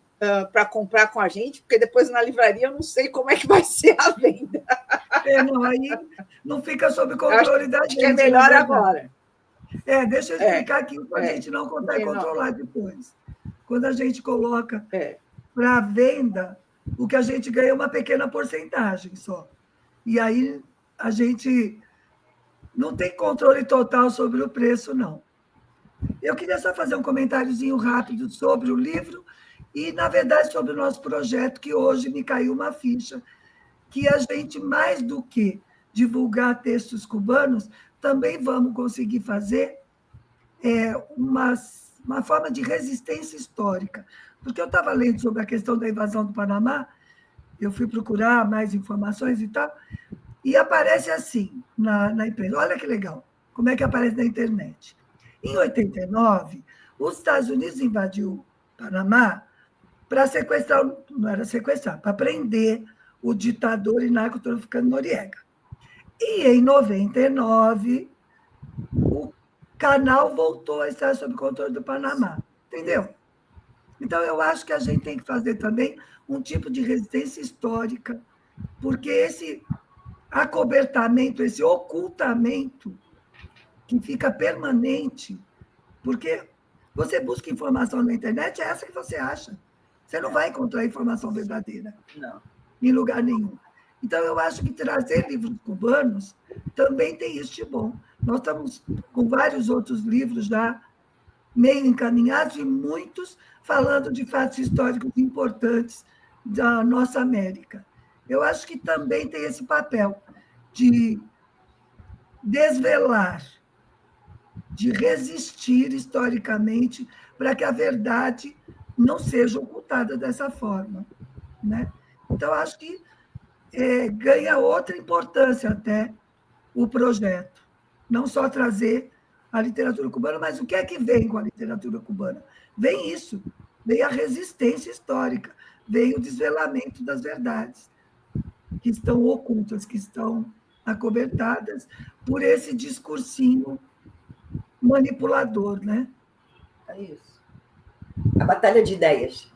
para comprar com a gente, porque depois na livraria eu não sei como é que vai ser a venda. Não, aí não fica sob controle da gente. Acho que é melhor agora. Deixa eu explicar aquilo que a gente não consegue controlar depois. Quando a gente coloca para venda, o que a gente ganha é uma pequena porcentagem só. E aí a gente não tem controle total sobre o preço, não. Eu queria só fazer um comentáriozinho rápido sobre o livro e, na verdade, sobre o nosso projeto, que hoje me caiu uma ficha, que a gente, mais do que divulgar textos cubanos, também vamos conseguir fazer uma forma de resistência histórica. Porque eu estava lendo sobre a questão da invasão do Panamá, eu fui procurar mais informações e tal, e aparece assim na imprensa. Olha que legal, como é que aparece na internet. Em 89, os Estados Unidos invadiu o Panamá para sequestrar, não era sequestrar, para prender o ditador e narcotraficante Noriega. E em 99, o canal voltou a estar sob controle do Panamá, entendeu? Então, eu acho que a gente tem que fazer também um tipo de resistência histórica, porque esse acobertamento, esse ocultamento que fica permanente, porque você busca informação na internet, é essa que você acha. Você não vai encontrar informação verdadeira. Não. Em lugar nenhum. Então, eu acho que trazer livros cubanos também tem isso de bom. Nós estamos com vários outros livros já meio encaminhados e muitos falando de fatos históricos importantes da nossa América. Eu acho que também tem esse papel de desvelar, de resistir historicamente para que a verdade não seja ocultada dessa forma, né? Então, acho que ganha outra importância até o projeto. Não só trazer a literatura cubana, mas o que é que vem com a literatura cubana? Vem isso, vem a resistência histórica, vem o desvelamento das verdades que estão ocultas, que estão acobertadas por esse discursinho manipulador, né? É isso. A batalha de ideias.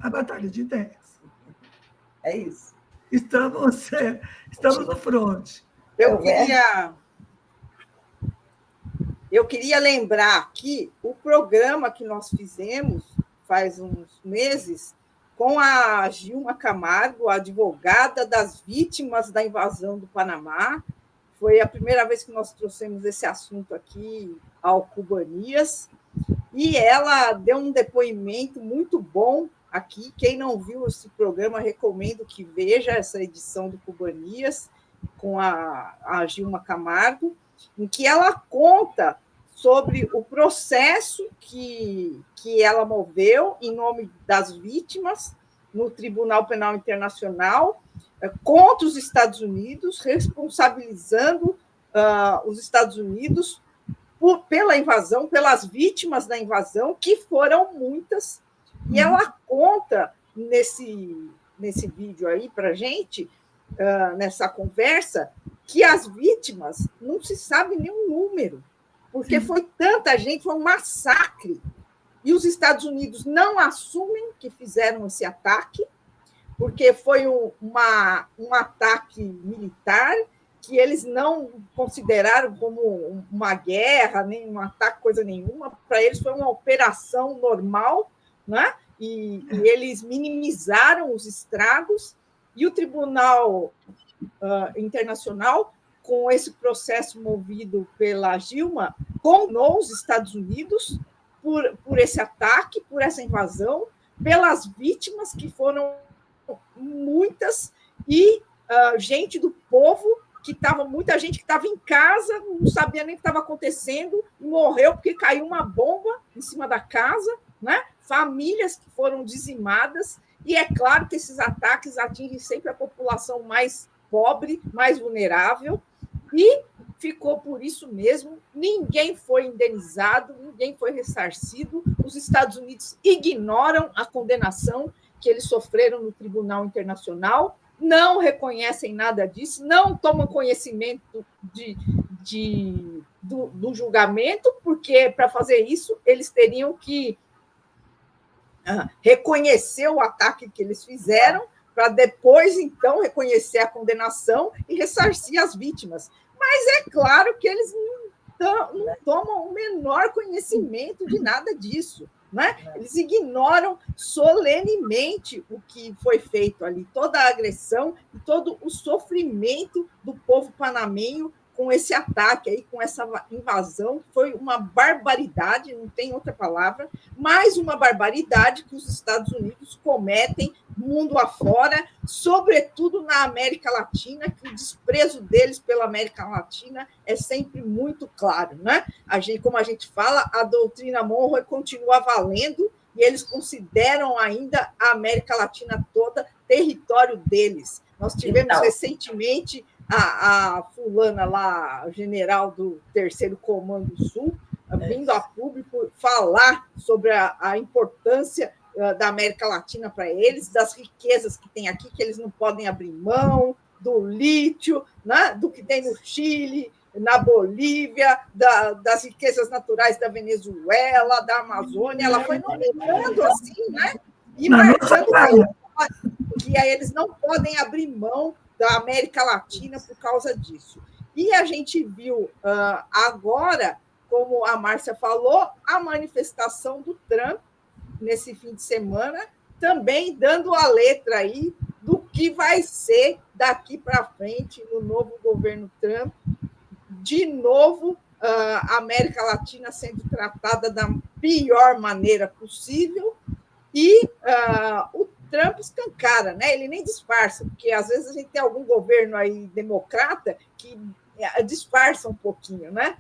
A batalha de ideias. É isso. Estamos no fronte. Eu queria lembrar aqui o programa que nós fizemos faz uns meses com a Gilma Camargo, a advogada das vítimas da invasão do Panamá. Foi a primeira vez que nós trouxemos esse assunto aqui ao Cubanias, e ela deu um depoimento muito bom aqui. Quem não viu esse programa, recomendo que veja essa edição do Cubanias com a Gilma Camargo, em que ela conta sobre o processo que ela moveu em nome das vítimas no Tribunal Penal Internacional contra os Estados Unidos, responsabilizando os Estados Unidos pela invasão, pelas vítimas da invasão, que foram muitas. E ela conta nesse vídeo aí para a gente, nessa conversa, que as vítimas não se sabe nenhum número, porque foi tanta gente, foi um massacre. e os Estados Unidos não assumem que fizeram esse ataque, porque foi um ataque militar que eles não consideraram como uma guerra, nem um ataque, coisa nenhuma. Para eles foi uma operação normal, né? E eles minimizaram os estragos, e o Tribunal Internacional, com esse processo movido pela Dilma, condenou os Estados Unidos por esse ataque, por essa invasão, pelas vítimas, que foram muitas, e gente do povo, muita gente que estava em casa, não sabia nem o que estava acontecendo, e morreu porque caiu uma bomba em cima da casa, né? Famílias que foram dizimadas, e é claro que esses ataques atingem sempre a população mais pobre, mais vulnerável, e ficou por isso mesmo. Ninguém foi indenizado, ninguém foi ressarcido. Os Estados Unidos ignoram a condenação que eles sofreram no Tribunal Internacional, não reconhecem nada disso, não tomam conhecimento do julgamento, porque para fazer isso eles teriam que reconhecer o ataque que eles fizeram, para depois, então, reconhecer a condenação e ressarcir as vítimas. Mas é claro que eles não tomam o menor conhecimento de nada disso, né? Eles ignoram solenemente o que foi feito ali, toda a agressão e todo o sofrimento do povo panamenho com esse ataque aí, com essa invasão. Foi uma barbaridade, não tem outra palavra, mais uma barbaridade que os Estados Unidos cometem mundo afora, sobretudo na América Latina, que o desprezo deles pela América Latina é sempre muito claro, né? Como a gente fala, a doutrina Monroe continua valendo, e eles consideram ainda a América Latina toda território deles. Nós tivemos recentemente a fulana lá, a general do 3º Comando Sul, vindo a público falar sobre a importância da América Latina para eles, das riquezas que tem aqui, que eles não podem abrir mão, do lítio, né? Do que tem no Chile, na Bolívia, das riquezas naturais da Venezuela, da Amazônia. Ela foi nomeando assim, né? E marcando que eles não podem abrir mão da América Latina por causa disso. E a gente viu agora, como a Márcia falou, a manifestação do Trump nesse fim de semana, também dando a letra aí do que vai ser daqui para frente no novo governo Trump. De novo, a América Latina sendo tratada da pior maneira possível, e o Trump escancara, né? Ele nem disfarça, porque às vezes a gente tem algum governo aí democrata que disfarça um pouquinho, né?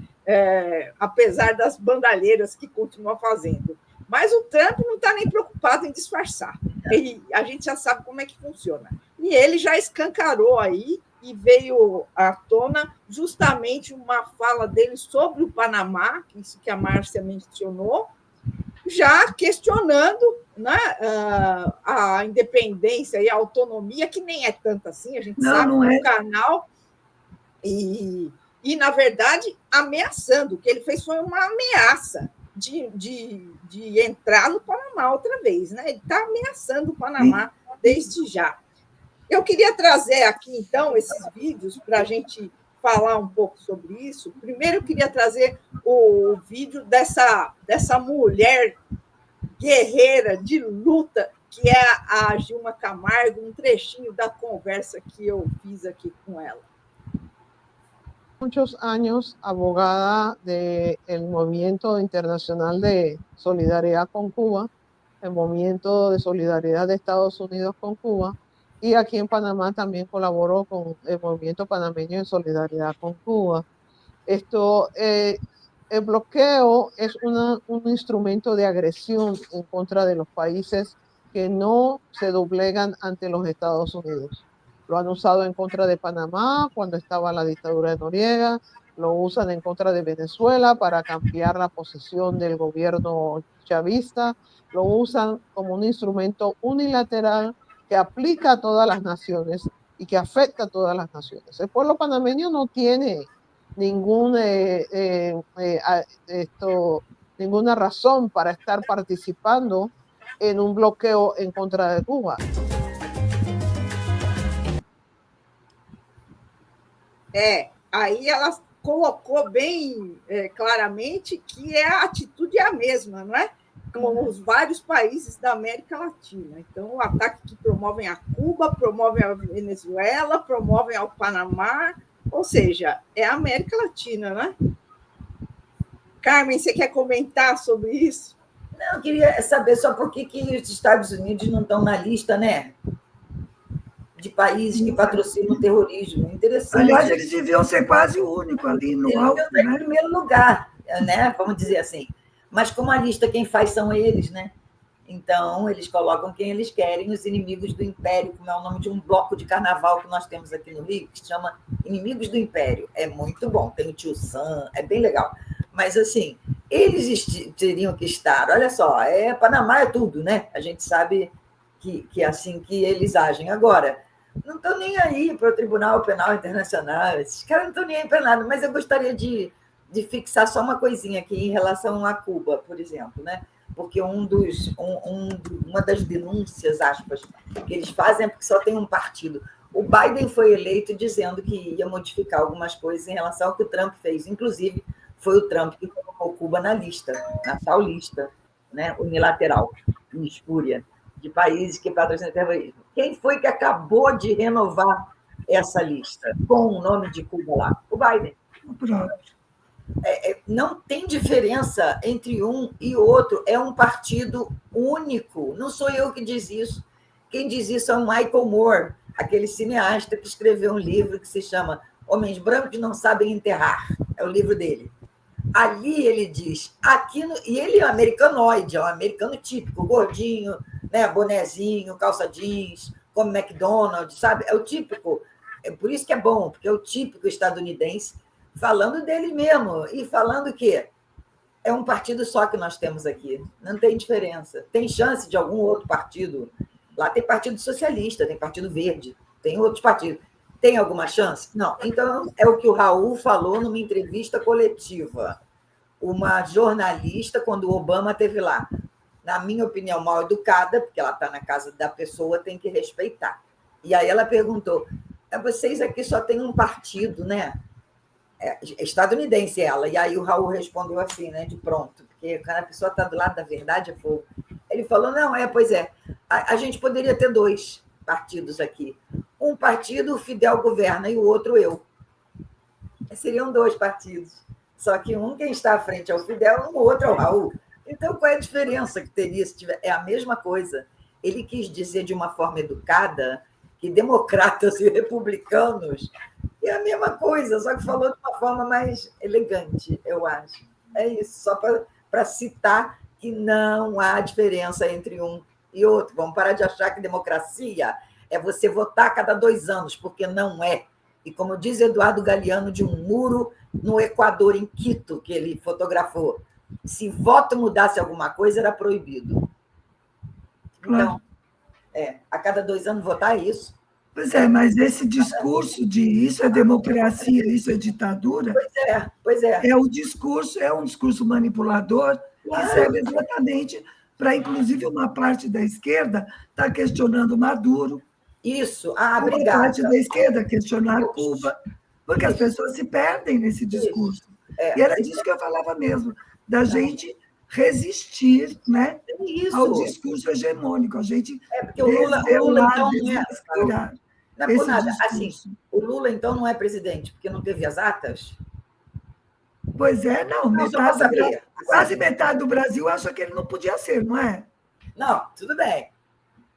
Apesar das bandalheiras que continua fazendo. Mas o Trump não está nem preocupado em disfarçar. E a gente já sabe como é que funciona. E ele já escancarou aí, e veio à tona justamente uma fala dele sobre o Panamá, isso que a Márcia mencionou, já questionando, né, a independência e a autonomia, que nem é tanto assim, a gente sabe, no canal, e, na verdade, ameaçando. O que ele fez foi uma ameaça de entrar no Panamá outra vez, né? Ele está ameaçando o Panamá desde já. Eu queria trazer aqui, então, esses vídeos para a gente falar um pouco sobre isso. Primeiro, eu queria trazer o vídeo dessa mulher guerreira de luta, que é a Dilma Camargo, um trechinho da conversa que eu fiz aqui com ela. Muchos años abogada del Movimiento Internacional de Solidaridad con Cuba, el Movimiento de Solidaridad de Estados Unidos con Cuba, y aquí en Panamá también colaboró con el Movimiento Panameño de Solidaridad con Cuba. El bloqueo es un instrumento de agresión en contra de los países que no se doblegan ante los Estados Unidos. Lo han usado en contra de Panamá cuando estaba la dictadura de Noriega, lo usan en contra de Venezuela para cambiar la posición del gobierno chavista, lo usan como un instrumento unilateral que aplica a todas las naciones y que afecta a todas las naciones. El pueblo panameño no tiene ningún ninguna razón para estar participando en un bloqueo en contra de Cuba. Aí ela colocou bem claramente que a atitude é a mesma, não é? Como os vários países da América Latina. Então, o ataque que promovem a Cuba, promovem a Venezuela, promovem ao Panamá, ou seja, é a América Latina, né? Carmen, você quer comentar sobre isso? Não, eu queria saber só por que os Estados Unidos não estão na lista, né? De países que patrocinam o terrorismo. Interessante. Aliás, eles deviam ser quase o único ali no alto, né? né? Em primeiro lugar, né? Vamos dizer assim. Mas como a lista quem faz são eles, né? Então, eles colocam quem eles querem, os inimigos do Império, como é o nome de um bloco de carnaval que nós temos aqui no Rio, que se chama Inimigos do Império. É muito bom, tem o Tio Sam, é bem legal. Mas, assim, eles teriam que estar, olha só, Panamá é tudo, né? A gente sabe que é assim que eles agem. Agora, não estão nem aí para o Tribunal Penal Internacional, esses caras não estão nem aí para nada, mas eu gostaria de fixar só uma coisinha aqui em relação a Cuba, por exemplo, né? Porque uma das denúncias, aspas, que eles fazem é porque só tem um partido. O Biden foi eleito dizendo que ia modificar algumas coisas em relação ao que o Trump fez. Inclusive, foi o Trump que colocou Cuba na lista, na tal lista, né, unilateral e espúria de países que patrocinam terrorismo. Quem foi que acabou de renovar essa lista com o nome de Cuba lá? O Biden. Pronto. Não tem diferença entre um e outro, é um partido único. Não sou eu que diz isso. Quem diz isso é o Michael Moore, aquele cineasta que escreveu um livro que se chama Homens Brancos Não Sabem Enterrar. É o livro dele. Ali ele diz, e ele é um americanoide, é um americano típico, gordinho, né, bonezinho, calça jeans, come McDonald's, sabe? É o típico. É por isso que é bom, porque é o típico estadunidense, falando dele mesmo, e falando que é um partido só que nós temos aqui. Não tem diferença. Tem chance de algum outro partido. Lá tem Partido Socialista, tem Partido Verde, tem outros partidos. Tem alguma chance? Não. Então, é o que o Raul falou numa entrevista coletiva. Uma jornalista, quando o Obama esteve lá, na minha opinião, mal educada, porque ela está na casa da pessoa, tem que respeitar. E aí ela perguntou, vocês aqui só têm um partido, né? Estadunidense ela. E aí o Raul respondeu assim, né? De pronto, porque quando a pessoa está do lado da verdade, é fogo. Ele falou, não, pois é, a gente poderia ter 2 partidos aqui. Um partido o Fidel governa e o outro eu. Seriam 2 partidos. Só que quem está à frente é o Fidel, o outro é o Raul. Então, qual é a diferença que teria se tiver? É a mesma coisa. Ele quis dizer de uma forma educada que democratas e republicanos é a mesma coisa, só que falou de uma forma mais elegante, eu acho. É isso, só para citar que não há diferença entre um e outro. Vamos parar de achar que democracia é você votar a cada 2 anos, porque não é. E como diz Eduardo Galeano, de um muro no Equador, em Quito, que ele fotografou, se voto mudasse alguma coisa, era proibido. Então, a cada 2 anos votar é isso. Pois é, mas esse discurso de isso é democracia, isso é ditadura, pois é. É um discurso manipulador que serve exatamente para, inclusive, uma parte da esquerda estar questionando Maduro. Isso, uma obrigada. parte da esquerda questionar Cuba, porque as pessoas se perdem nesse discurso. E era disso que eu falava mesmo, da gente resistir, né, ao discurso hegemônico, a gente porque o Lula então não é por nada. Assim, o Lula então não é presidente porque não teve as atas? Pois é, não, quase metade do Brasil acha que ele não podia ser, não é? Não, tudo bem.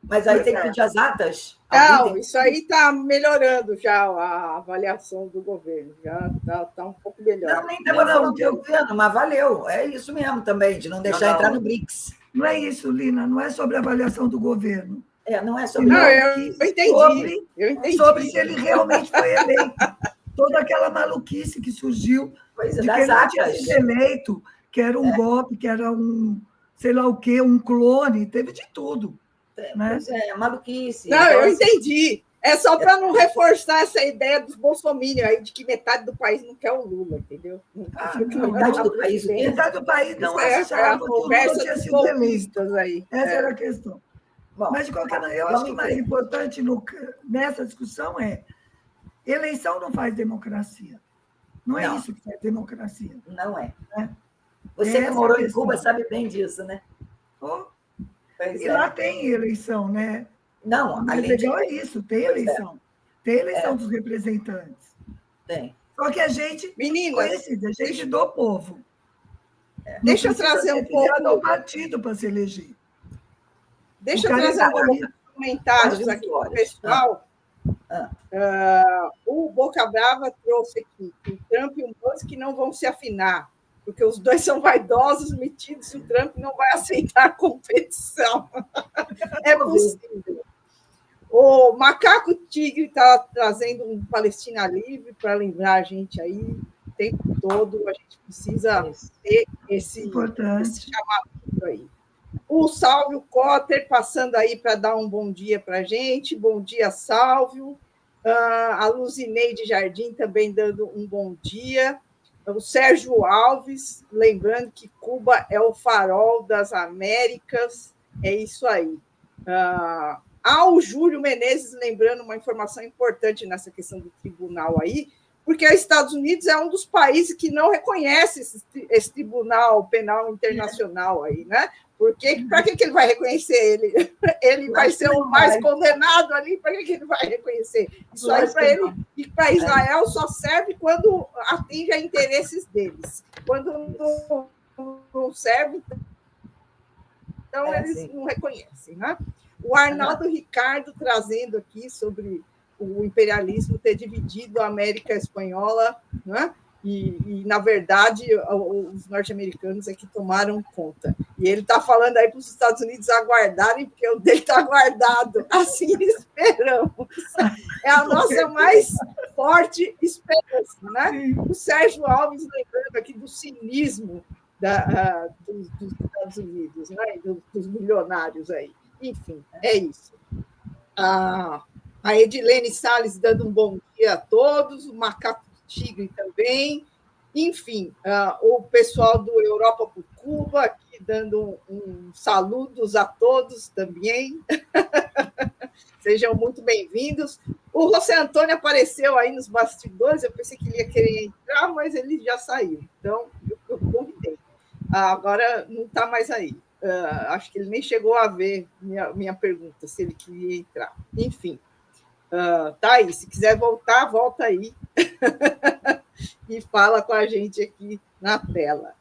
Mas aí tem que pedir as atas? Não, isso aí está melhorando já a avaliação do governo, já está um pouco melhor. Não, nem estava falando do governo, mas valeu. É isso mesmo também, de não deixar entrar no BRICS. Não é isso, Lina, não é sobre a avaliação do governo. Não é sobre... Não, eu entendi. Sobre se ele realmente foi eleito. Toda aquela maluquice que surgiu de que ele não tinha sido eleito, que era um golpe, que era sei lá o quê, um clone, teve de tudo. Né? Pois maluquice. Não, então, eu entendi. É só para não reforçar essa ideia dos bolsominions aí, de que metade do país não quer o Lula, entendeu? Metade do país metade do país não Essa é a achava que o Lula conversa tinha dos sido eleito. golpistas aí. Essa era a questão. Bom, mas, de qualquer maneira, eu acho que o mais importante nessa discussão é eleição não faz democracia. Não é isso que faz democracia. Não é. Né? Você que morou em Cuba sabe bem disso, né? E lá tem eleição, né? Não, o legal é isso, tem eleição. Tem eleição dos representantes. Tem. Só que a gente conhecida, a gente do povo. Deixa eu trazer um pouco do partido para se eleger. Deixa eu trazer um pouco de comentários aqui para o pessoal. O Boca Brava trouxe aqui que o Trump e o Musk não vão se afinar, porque os dois são vaidosos, metidos, e o Trump não vai aceitar a competição. É possível. O Macaco Tigre está trazendo um Palestina Livre para lembrar a gente aí o tempo todo. A gente precisa ter esse chamamento aí. O Sálvio Cotter passando aí para dar um bom dia para a gente. Bom dia, Sálvio. A Luzineide Jardim também dando um bom dia. O Sérgio Alves, lembrando que Cuba é o farol das Américas. É isso aí. O Júlio Menezes lembrando uma informação importante nessa questão do tribunal aí, porque os Estados Unidos é um dos países que não reconhece esse Tribunal Penal Internacional aí, né? Porque para que ele vai reconhecer ele? Ele vai ser o mais condenado ali, para que ele vai reconhecer? Isso aí para ele e para Israel só serve quando atinge interesses deles. Quando não serve, então eles não reconhecem, né? O Arnaldo Ricardo trazendo aqui sobre o imperialismo ter dividido a América Espanhola, né? E, na verdade, os norte-americanos é que tomaram conta. E ele está falando aí para os Estados Unidos aguardarem, porque o dele está guardado. Assim esperamos. É a nossa mais forte esperança, né? O Sérgio Alves lembrando aqui do cinismo dos Estados Unidos, né? Dos milionários aí. Enfim, é isso. A Edilene Salles dando um bom dia a todos, o Macaco Tigre também. Enfim, o pessoal do Europa por Cuba aqui dando saludos a todos também. Sejam muito bem-vindos. O José Antônio apareceu aí nos bastidores, eu pensei que ele ia querer entrar, mas ele já saiu. Então, eu convidei. Agora não está mais aí. Acho que ele nem chegou a ver minha pergunta, se ele queria entrar. Enfim, tá aí. Se quiser voltar, volta aí e fala com a gente aqui na tela.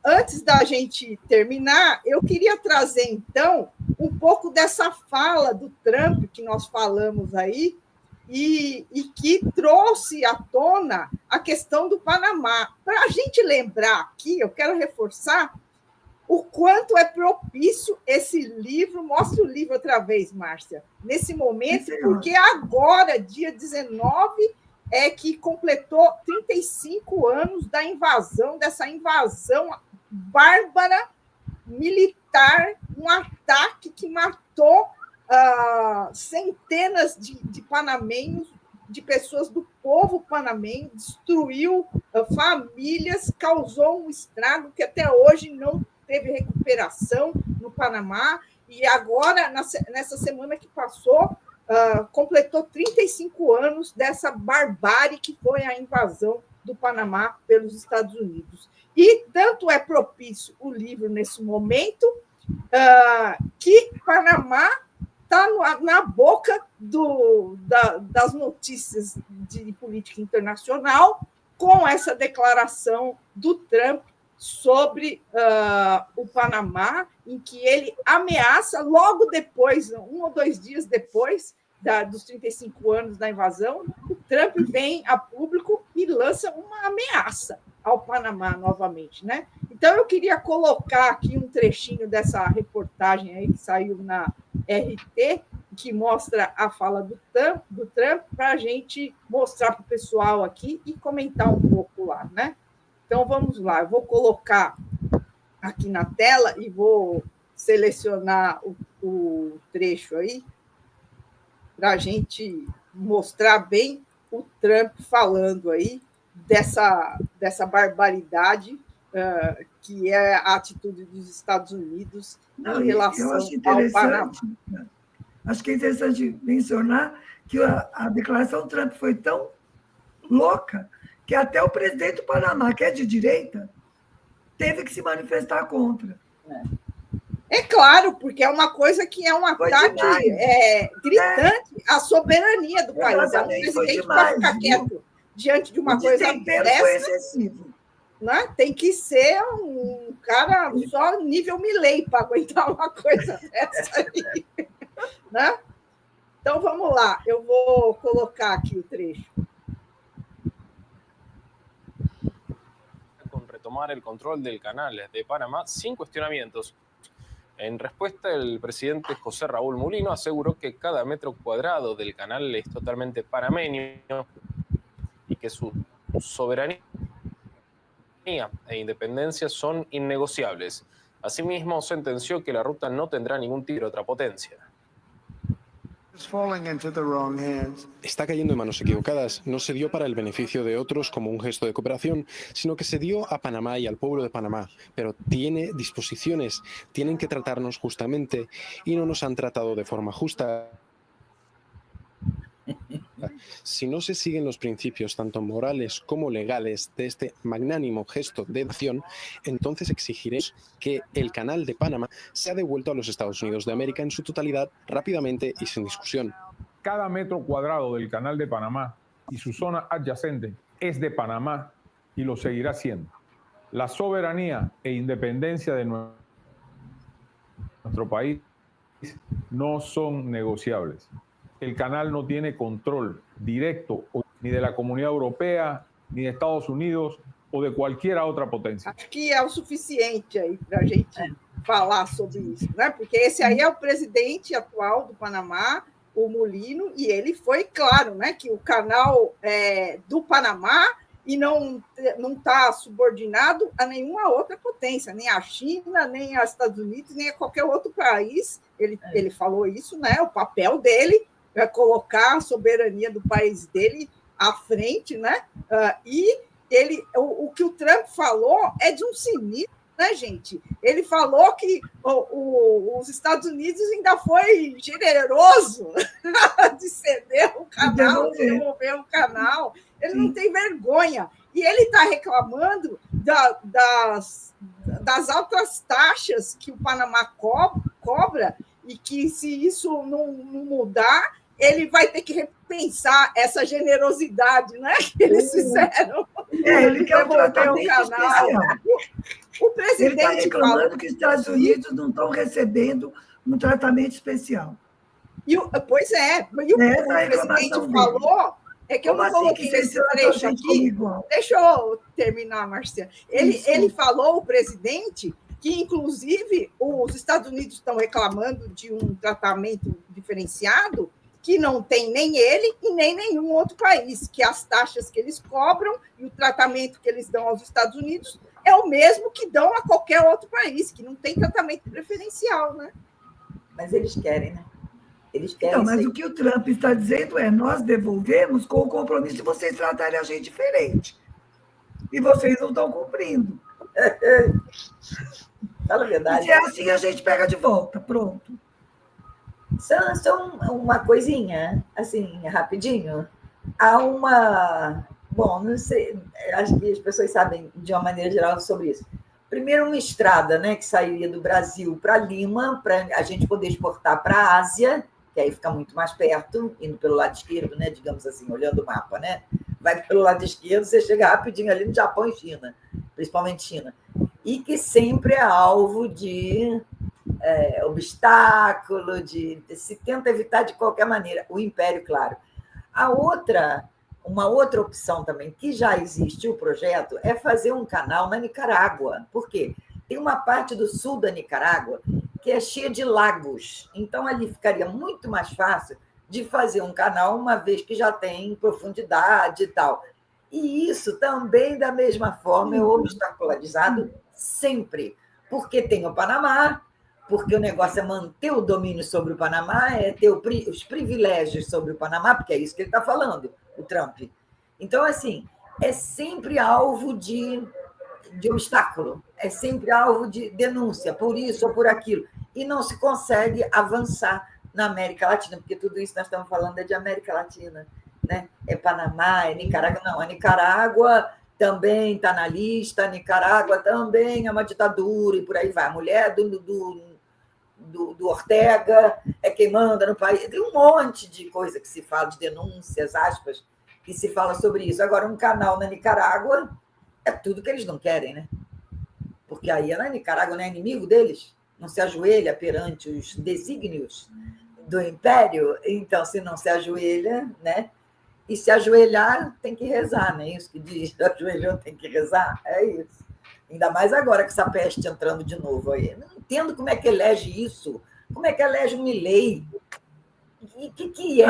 Antes da gente terminar, eu queria trazer, então, um pouco dessa fala do Trump que nós falamos aí e que trouxe à tona a questão do Panamá. Para a gente lembrar aqui, eu quero reforçar o quanto é propício esse livro. Mostra o livro outra vez, Márcia, nesse momento, porque agora, dia 19, é que completou 35 anos dessa invasão bárbara militar, um ataque que matou centenas de panamenhos, de pessoas do povo panamenho, destruiu famílias, causou um estrago que até hoje não teve recuperação no Panamá, e agora, nessa semana que passou, completou 35 anos dessa barbárie que foi a invasão do Panamá pelos Estados Unidos. E tanto é propício o livro nesse momento, que Panamá está na boca das notícias de política internacional, com essa declaração do Trump sobre o Panamá, em que ele ameaça, logo depois, 1 ou 2 dias depois dos 35 anos da invasão, o Trump vem a público e lança uma ameaça ao Panamá novamente, né? Então, eu queria colocar aqui um trechinho dessa reportagem aí que saiu na RT, que mostra a fala do Trump para a gente mostrar para o pessoal aqui e comentar um pouco lá, né? Então, vamos lá. Eu vou colocar aqui na tela e vou selecionar o trecho aí. para a gente mostrar bem o Trump falando aí dessa barbaridade que é a atitude dos Estados Unidos em relação ao Panamá. Acho que é interessante mencionar que a declaração Trump foi tão louca que até o presidente do Panamá, que é de direita, teve que se manifestar contra. É claro, porque é uma coisa que é um ataque gritante à soberania do país. É um presidente para ficar quieto diante de uma coisa dessa. Foi excessivo. Né? Tem que ser um cara só nível Milei para aguentar uma coisa dessa aí. Né? Então, vamos lá. Eu vou colocar aqui o trecho. Con retomar el control del canal de Panamá sin cuestionamientos. En respuesta, el presidente José Raúl Mulino aseguró que cada metro cuadrado del canal es totalmente panameño y que su soberanía e independencia son innegociables. Asimismo, sentenció que la ruta no tendrá ningún tipo de otra potencia. Está cayendo en manos equivocadas. No se dio para el beneficio de otros como un gesto de cooperación, sino que se dio a Panamá y al pueblo de Panamá. Pero tiene disposiciones, tienen que tratarnos justamente y no nos han tratado de forma justa. Si no se siguen los principios, tanto morales como legales, de este magnánimo gesto de nación, entonces exigiremos que el canal de Panamá sea devuelto a los Estados Unidos de América en su totalidad, rápidamente y sin discusión. Cada metro cuadrado del canal de Panamá y su zona adyacente es de Panamá y lo seguirá siendo. La soberanía e independencia de nuestro país no son negociables. El canal no tiene control directo ni de la Comunidad Europea, ni de Estados Unidos ou de qualquer outra potência. Acho que é o suficiente aí para a gente falar sobre isso, né? Porque esse aí é o presidente atual do Panamá, o Mulino, e ele foi claro, né, que o canal é do Panamá e não está subordinado a nenhuma outra potência, nem a China, nem aos Estados Unidos, nem a qualquer outro país. Ele falou isso, né? O papel dele é colocar a soberania do país dele à frente, né? E o que o Trump falou é de um cinismo, né, gente? Ele falou que os Estados Unidos ainda foi generoso de ceder o canal, de devolver o canal. Ele não tem vergonha. E ele está reclamando das altas taxas que o Panamá cobra e que, se isso não mudar, ele vai ter que repensar essa generosidade, né, que eles fizeram. Ele quer devolver o canal. O presidente está reclamando que os Estados Unidos não estão recebendo um tratamento especial. Pois é. E o presidente falou... É que eu não coloquei esse trecho aqui. Deixa eu terminar, Marcia. Ele falou, o presidente, que, inclusive, os Estados Unidos estão reclamando de um tratamento diferenciado que não tem nem ele e nem nenhum outro país, que as taxas que eles cobram e o tratamento que eles dão aos Estados Unidos é o mesmo que dão a qualquer outro país, que não tem tratamento preferencial, né? Mas eles querem, né? Eles querem. Então, mas o que o Trump está dizendo é: nós devolvemos com o compromisso de vocês tratarem a gente diferente. E vocês não estão cumprindo. Fala a verdade. Se é assim, a gente pega de volta. Pronto. Só uma coisinha, assim, rapidinho. Há uma... Bom, não sei, acho que as pessoas sabem de uma maneira geral sobre isso. Primeiro, uma estrada, né, que sairia do Brasil para Lima, para a gente poder exportar para a Ásia, que aí fica muito mais perto, indo pelo lado esquerdo, né, digamos assim, olhando o mapa, né? Vai pelo lado esquerdo, você chega rapidinho ali no Japão e China, principalmente China. E que sempre é alvo de obstáculo, se tenta evitar de qualquer maneira. O Império, claro. Uma outra opção também, que já existe o projeto, é fazer um canal na Nicarágua. Por quê? Tem uma parte do sul da Nicarágua que é cheia de lagos. Então, ali ficaria muito mais fácil de fazer um canal, uma vez que já tem profundidade e tal. E isso também, da mesma forma, é obstacularizado sempre, porque tem o Panamá, porque o negócio é manter o domínio sobre o Panamá, é ter os privilégios sobre o Panamá, porque é isso que ele está falando, o Trump. Então, assim, é sempre alvo de obstáculo, é sempre alvo de denúncia, por isso ou por aquilo, e não se consegue avançar na América Latina, porque tudo isso que nós estamos falando é de América Latina, né? É Panamá, é Nicarágua, não, a Nicarágua também está na lista, a Nicarágua também é uma ditadura, e por aí vai. A mulher do Ortega é quem manda no país. Tem um monte de coisa que se fala, de denúncias, aspas, que se fala sobre isso. Agora, um canal na Nicarágua é tudo que eles não querem, né? Porque aí a Nicarágua não é inimigo deles, não se ajoelha perante os desígnios do império, então, se não se ajoelha, né? E se ajoelhar, tem que rezar, né? Isso que diz, ajoelhou, tem que rezar, é isso. Ainda mais agora com essa peste entrando de novo aí. Não entendo como é que elege isso, como é que elege um Milei. E o que é?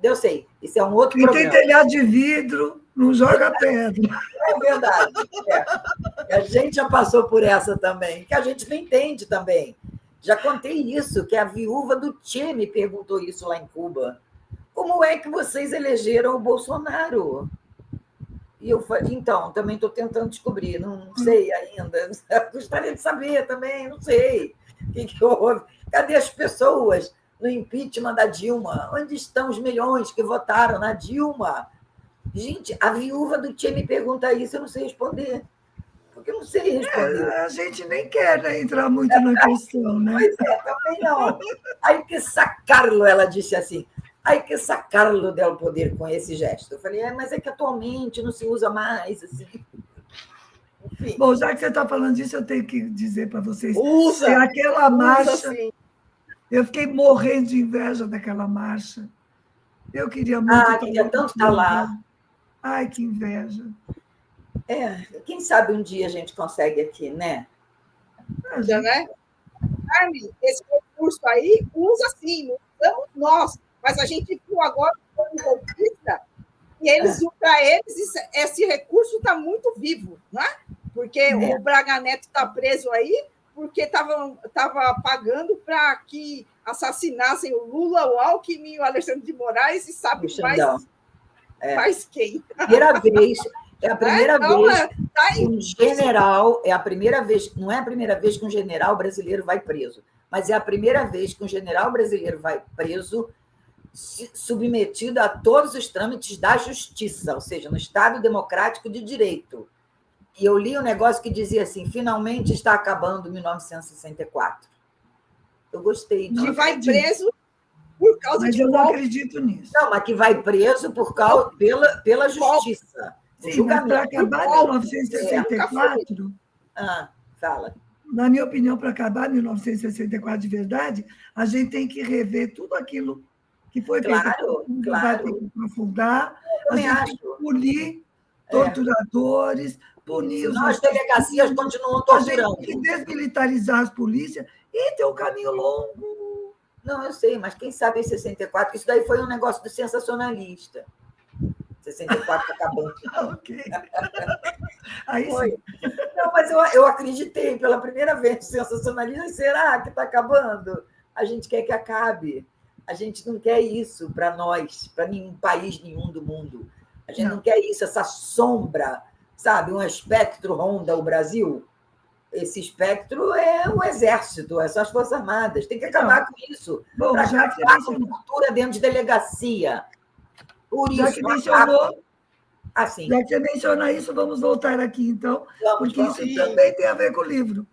Eu sei, isso é um outro Quem problema. tem telhado de vidro, não joga pedra. É verdade. É. A gente já passou por essa também, que a gente não entende também. Já contei isso, que a viúva do Che me perguntou isso lá em Cuba. Como é que vocês elegeram o Bolsonaro? E eu falei, então, também estou tentando descobrir, não sei ainda. Gostaria de saber também, não sei. O que houve? Cadê as pessoas no impeachment da Dilma? Onde estão os milhões que votaram na Dilma? Gente, a viúva do Che me pergunta isso, eu não sei responder. Porque eu não sei responder. A gente nem quer, né, entrar muito na questão, né? Pois é, também não. Hay que sacarlo, ela disse assim. Hay que sacarlo del poder com esse gesto. Eu falei, mas é que atualmente não se usa mais, assim. Enfim. Bom, já que você está falando disso, eu tenho que dizer para vocês. Usa! Que aquela marcha, sim. eu fiquei morrendo de inveja daquela marcha. Eu queria muito. Queria tanto estar lá. Ai, que inveja. Quem sabe um dia a gente consegue aqui, né? Né? Carmen, esse recurso aí usa sim, não usamos nós, mas a gente viu agora o golpista e eles, para eles, esse recurso está muito vivo, não é? Porque o Braga Neto está preso aí porque estava pagando para que assassinassem o Lula, o Alckmin, o Alexandre de Moraes e sabe mais quem. Primeira vez. É a primeira vez tá que um general, não é a primeira vez que um general brasileiro vai preso, mas é a primeira vez que um general brasileiro vai preso submetido a todos os trâmites da justiça, ou seja, no Estado Democrático de Direito. E eu li um negócio que dizia assim, finalmente está acabando 1964. Eu gostei disso. Que vai preso por causa mas de... Mas eu não acredito nisso. Não, mas que vai preso pela justiça. Sim, mas para acabar em 1964... Fala. Na minha opinião, para acabar em 1964 de verdade, a gente tem que rever tudo aquilo que foi feito. Vai ter que aprofundar, a gente tem que punir torturadores, punir os... As delegacias continuam torturando. A gente tem que desmilitarizar as polícias e ter um caminho longo. Não, eu sei, mas quem sabe em 64, isso daí foi um negócio do sensacionalista. 64 acabou. Ok. Aí foi. Não, mas eu acreditei pela primeira vez sensacionalismo. Será que está acabando? A gente quer que acabe. A gente não quer isso para nós, para nenhum país nenhum do mundo. A gente não quer isso, essa sombra, sabe? Um espectro ronda o Brasil. Esse espectro é o Exército, são as Forças Armadas. Tem que acabar com isso. Para acabar com cultura dentro de delegacia. Por já isso, que mencionou, assim. Já que você menciona isso, vamos voltar aqui, então, porque isso também tem a ver com o livro.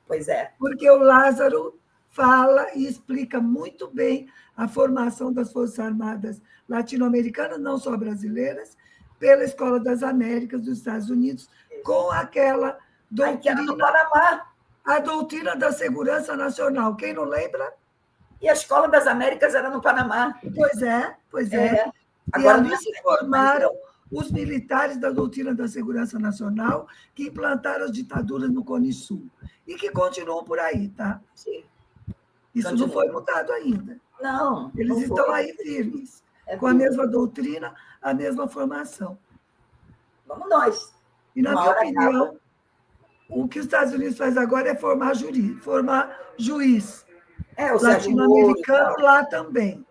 Pois é. Porque o Lázaro fala e explica muito bem a formação das Forças Armadas latino-americanas, não só brasileiras, pela Escola das Américas dos Estados Unidos, com aquela doutrina, do Panamá. A doutrina da segurança nacional. Quem não lembra? E a Escola das Américas era no Panamá. Pois é. Agora, e ali se formaram os militares da doutrina da segurança nacional que implantaram as ditaduras no Cone Sul e que continuam por aí, tá? Sim. Isso não foi mudado ainda. Não. Eles estão aí firmes, com a mesma doutrina, a mesma formação. Vamos nós. E, na minha opinião, O que os Estados Unidos faz agora é formar juiz. O Sérgio Moro. Latino-americano lá também.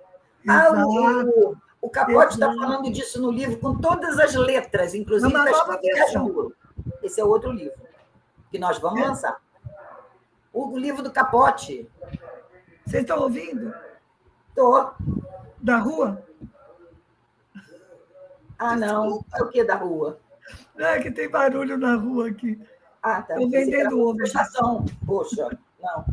Exato. O Capote está falando disso no livro, com todas as letras, inclusive uma nova versão. Moro. Esse é outro livro que nós vamos lançar. O livro do Capote. Vocês estão ouvindo? Estou. Da rua? Não. É o que da rua? É que tem barulho na rua aqui. Tá. Estou vendendo ovo. Prestação. Poxa, não.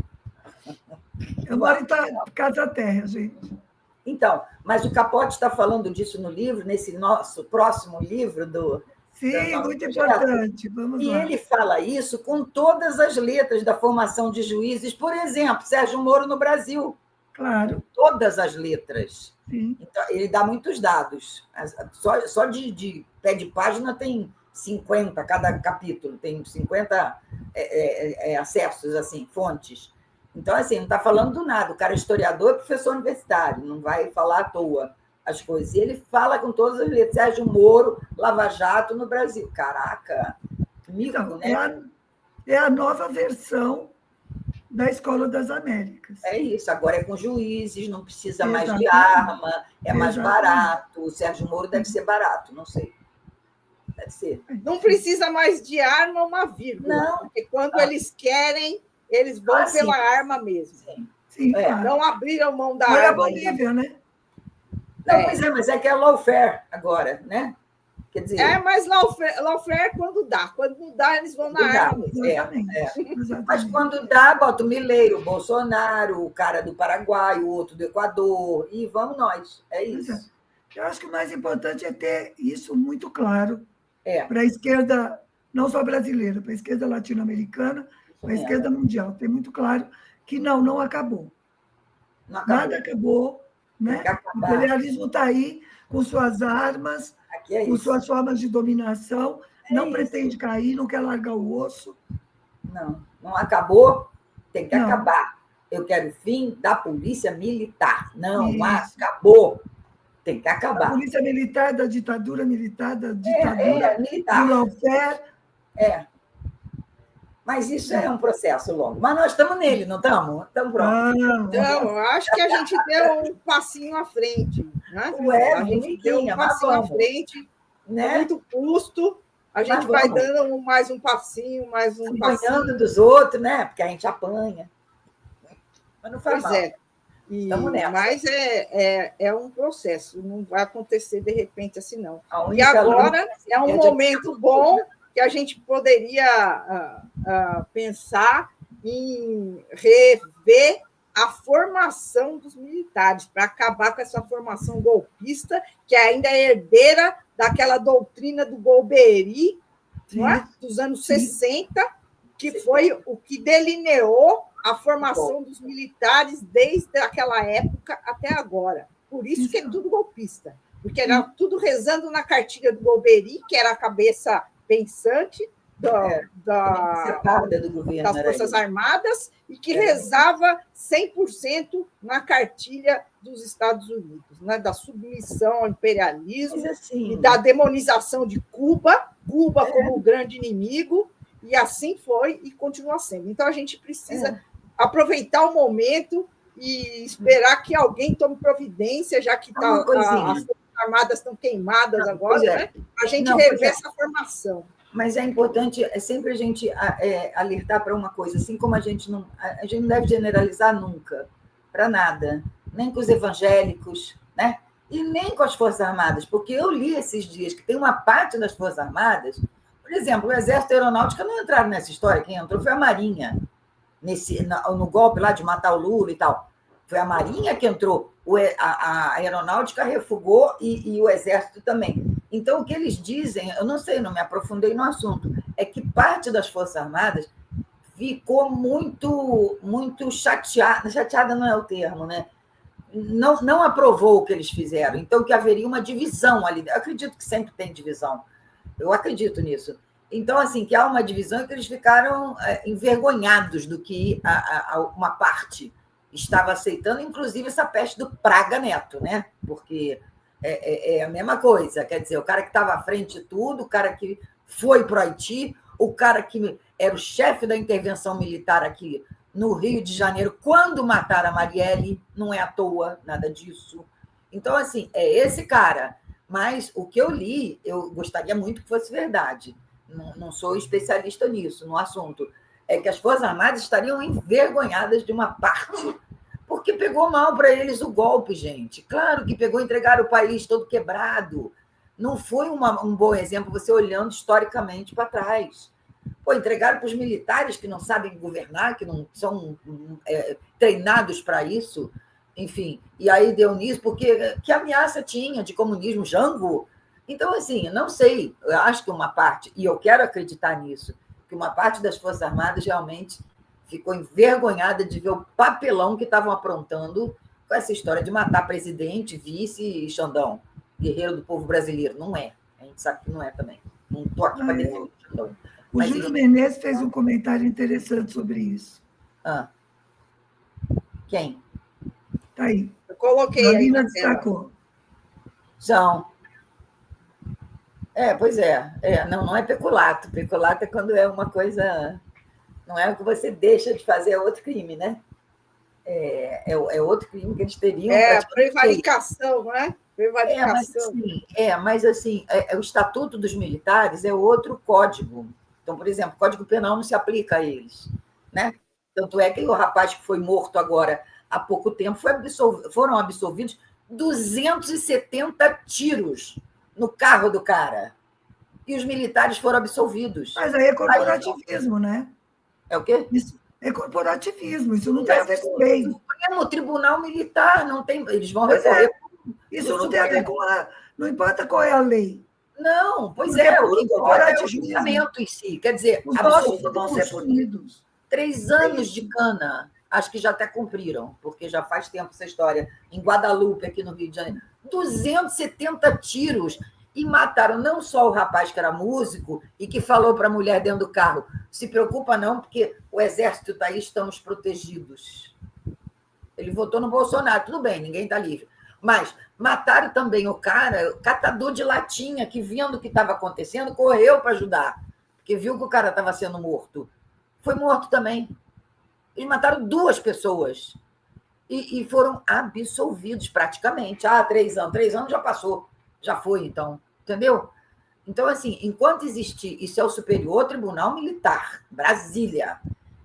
Eu moro em Casa Terra, gente. Então, mas o Capote está falando disso no livro, nesse nosso próximo livro do... Sim, muito importante. Vamos lá. E ele fala isso com todas as letras da formação de juízes. Por exemplo, Sérgio Moro no Brasil. Claro. Todas as letras. Sim. Então, ele dá muitos dados. Só de pé de página tem 50, cada capítulo, tem 50 acessos, assim, fontes. Então, assim, não está falando do nada. O cara é historiador, é professor universitário, não vai falar à toa as coisas. E ele fala com todas as letras. Sérgio Moro, Lava Jato no Brasil. Caraca, mico, então, né? É a nova versão da Escola das Américas. É isso, agora é com juízes, não precisa mais de arma, é mais barato. O Sérgio Moro deve ser barato, não sei. Deve ser. Não precisa mais de arma, uma vírgula. Não. Porque quando eles querem, eles vão pela arma mesmo. Sim, Não abriram mão da arma. Olha a Bolívia, né? Não, pois é, mas é que é lawfare agora, né? Quer dizer... mas lawfare é quando dá. Quando não dá, eles vão na arma. Exatamente. Mas quando dá, bota o Milei, o Bolsonaro, o cara do Paraguai, o outro do Equador, e vamos nós. É isso. Eu acho que o mais importante é ter isso muito claro para a esquerda, não só brasileira, para a esquerda latino-americana, para a esquerda mundial. Ter muito claro que não acabou. Nada acabou. Né? O imperialismo está aí com suas armas, com suas formas de dominação, não pretende cair, não quer largar o osso. Não acabou, tem que acabar. Eu quero o fim da polícia militar. Acabou. Tem que acabar. Da polícia militar, da ditadura militar, da ditadura do lawfare. Mas isso é um processo longo. Mas nós estamos nele, não estamos? Estamos prontos. Então, acho que a gente deu um passinho à frente. Né? A gente deu um passinho à frente, né? Com muito custo. A gente vai dando mais um passinho, mais um passinho. Apanhando dos outros, né? Porque a gente apanha. Mas não faz mal. Mas é um processo, não vai acontecer de repente assim, não. E agora é um momento bom que a gente poderia pensar em rever a formação dos militares, para acabar com essa formação golpista, que ainda é herdeira daquela doutrina do Golbery, não é? Dos anos 60, que foi o que delineou a formação dos militares desde aquela época até agora. Por isso que é tudo golpista, porque era tudo rezando na cartilha do Golbery, que era a cabeça pensante do governo, das Forças Armadas, e que rezava 100% na cartilha dos Estados Unidos, né? Da submissão ao imperialismo e da demonização de Cuba como o grande inimigo, e assim foi e continua sendo. Então, a gente precisa aproveitar o momento e esperar que alguém tome providência, já que as Forças Armadas estão queimadas agora, né? A gente rever essa formação. Mas é importante, sempre a gente alertar para uma coisa, assim como a gente não deve generalizar nunca, para nada, nem com os evangélicos, né? E nem com as Forças Armadas, porque eu li esses dias que tem uma parte das Forças Armadas, por exemplo, o Exército e a Aeronáutica não entraram nessa história, quem entrou foi a Marinha, no golpe lá de matar o Lula e tal. Foi a Marinha que entrou, a Aeronáutica refugou e o Exército também. Então, o que eles dizem, eu não sei, não me aprofundei no assunto, é que parte das Forças Armadas ficou muito chateada não é o termo, né? Não aprovou o que eles fizeram, então que haveria uma divisão ali. Eu acredito que sempre tem divisão, eu acredito nisso. Então, assim, que há uma divisão e que eles ficaram envergonhados do que uma parte estava aceitando, inclusive essa peste do Praga Neto, né? Porque é a mesma coisa, quer dizer, o cara que estava à frente de tudo, o cara que foi para o Haiti, o cara que era o chefe da intervenção militar aqui no Rio de Janeiro, quando mataram a Marielle, não é à toa, nada disso. Então, assim, é esse cara. Mas o que eu li, eu gostaria muito que fosse verdade. Não sou especialista nisso, no assunto. É que as Forças Armadas estariam envergonhadas de uma parte, porque pegou mal para eles o golpe, gente. Claro que pegou, entregaram o país todo quebrado. Não foi um bom exemplo você olhando historicamente para trás. Pô, entregaram para os militares que não sabem governar, que não são treinados para isso. Enfim, e aí deu nisso, porque que ameaça tinha de comunismo, Jango? Então, assim, não sei, eu acho que uma parte, e eu quero acreditar nisso, que uma parte das Forças Armadas realmente ficou envergonhada de ver o papelão que estavam aprontando com essa história de matar presidente, vice e Xandão, guerreiro do povo brasileiro. Não é, a gente sabe que não é também. Não estou aqui para defender o Xandão. O Júlio Menezes fez um comentário interessante sobre isso. Quem? Está aí. Eu coloquei a aí. Lina destacou. São. Pois é. Não é peculato. Peculato é quando é uma coisa... Não é o que você deixa de fazer, é outro crime, né? É outro crime que eles teriam... Prevaricação, não é? Prevaricação. Mas assim, o Estatuto dos Militares é outro código. Então, por exemplo, o Código Penal não se aplica a eles, né? Tanto é que o rapaz que foi morto agora há pouco tempo foram absolvidos 270 tiros no carro do cara. E os militares foram absolvidos. Mas aí é corporativismo, né? É o quê? Isso é corporativismo, isso não tem a ver com lei. No Tribunal Militar não tem. Eles vão recorrer. Isso não tem a ver com não importa qual é a lei. Não, pois porque é, o que importa é o julgamento julgamento em si. Quer dizer, os nossos vão ser punidos. 3 anos de cana, acho que já até cumpriram, porque já faz tempo essa história. Em Guadalupe, aqui no Rio de Janeiro, 270 tiros. E mataram não só o rapaz que era músico e que falou para a mulher dentro do carro: se preocupa não, porque o exército está aí, estamos protegidos. Ele votou no Bolsonaro, tudo bem, ninguém está livre. Mas mataram também o cara, o catador de latinha, que vendo o que estava acontecendo, correu para ajudar, porque viu que o cara estava sendo morto. Foi morto também. Eles mataram 2 pessoas e foram absolvidos praticamente. 3 anos. 3 anos já passou. Já foi, então, entendeu? Então, assim, enquanto existir, isso é o Superior Tribunal Militar, Brasília,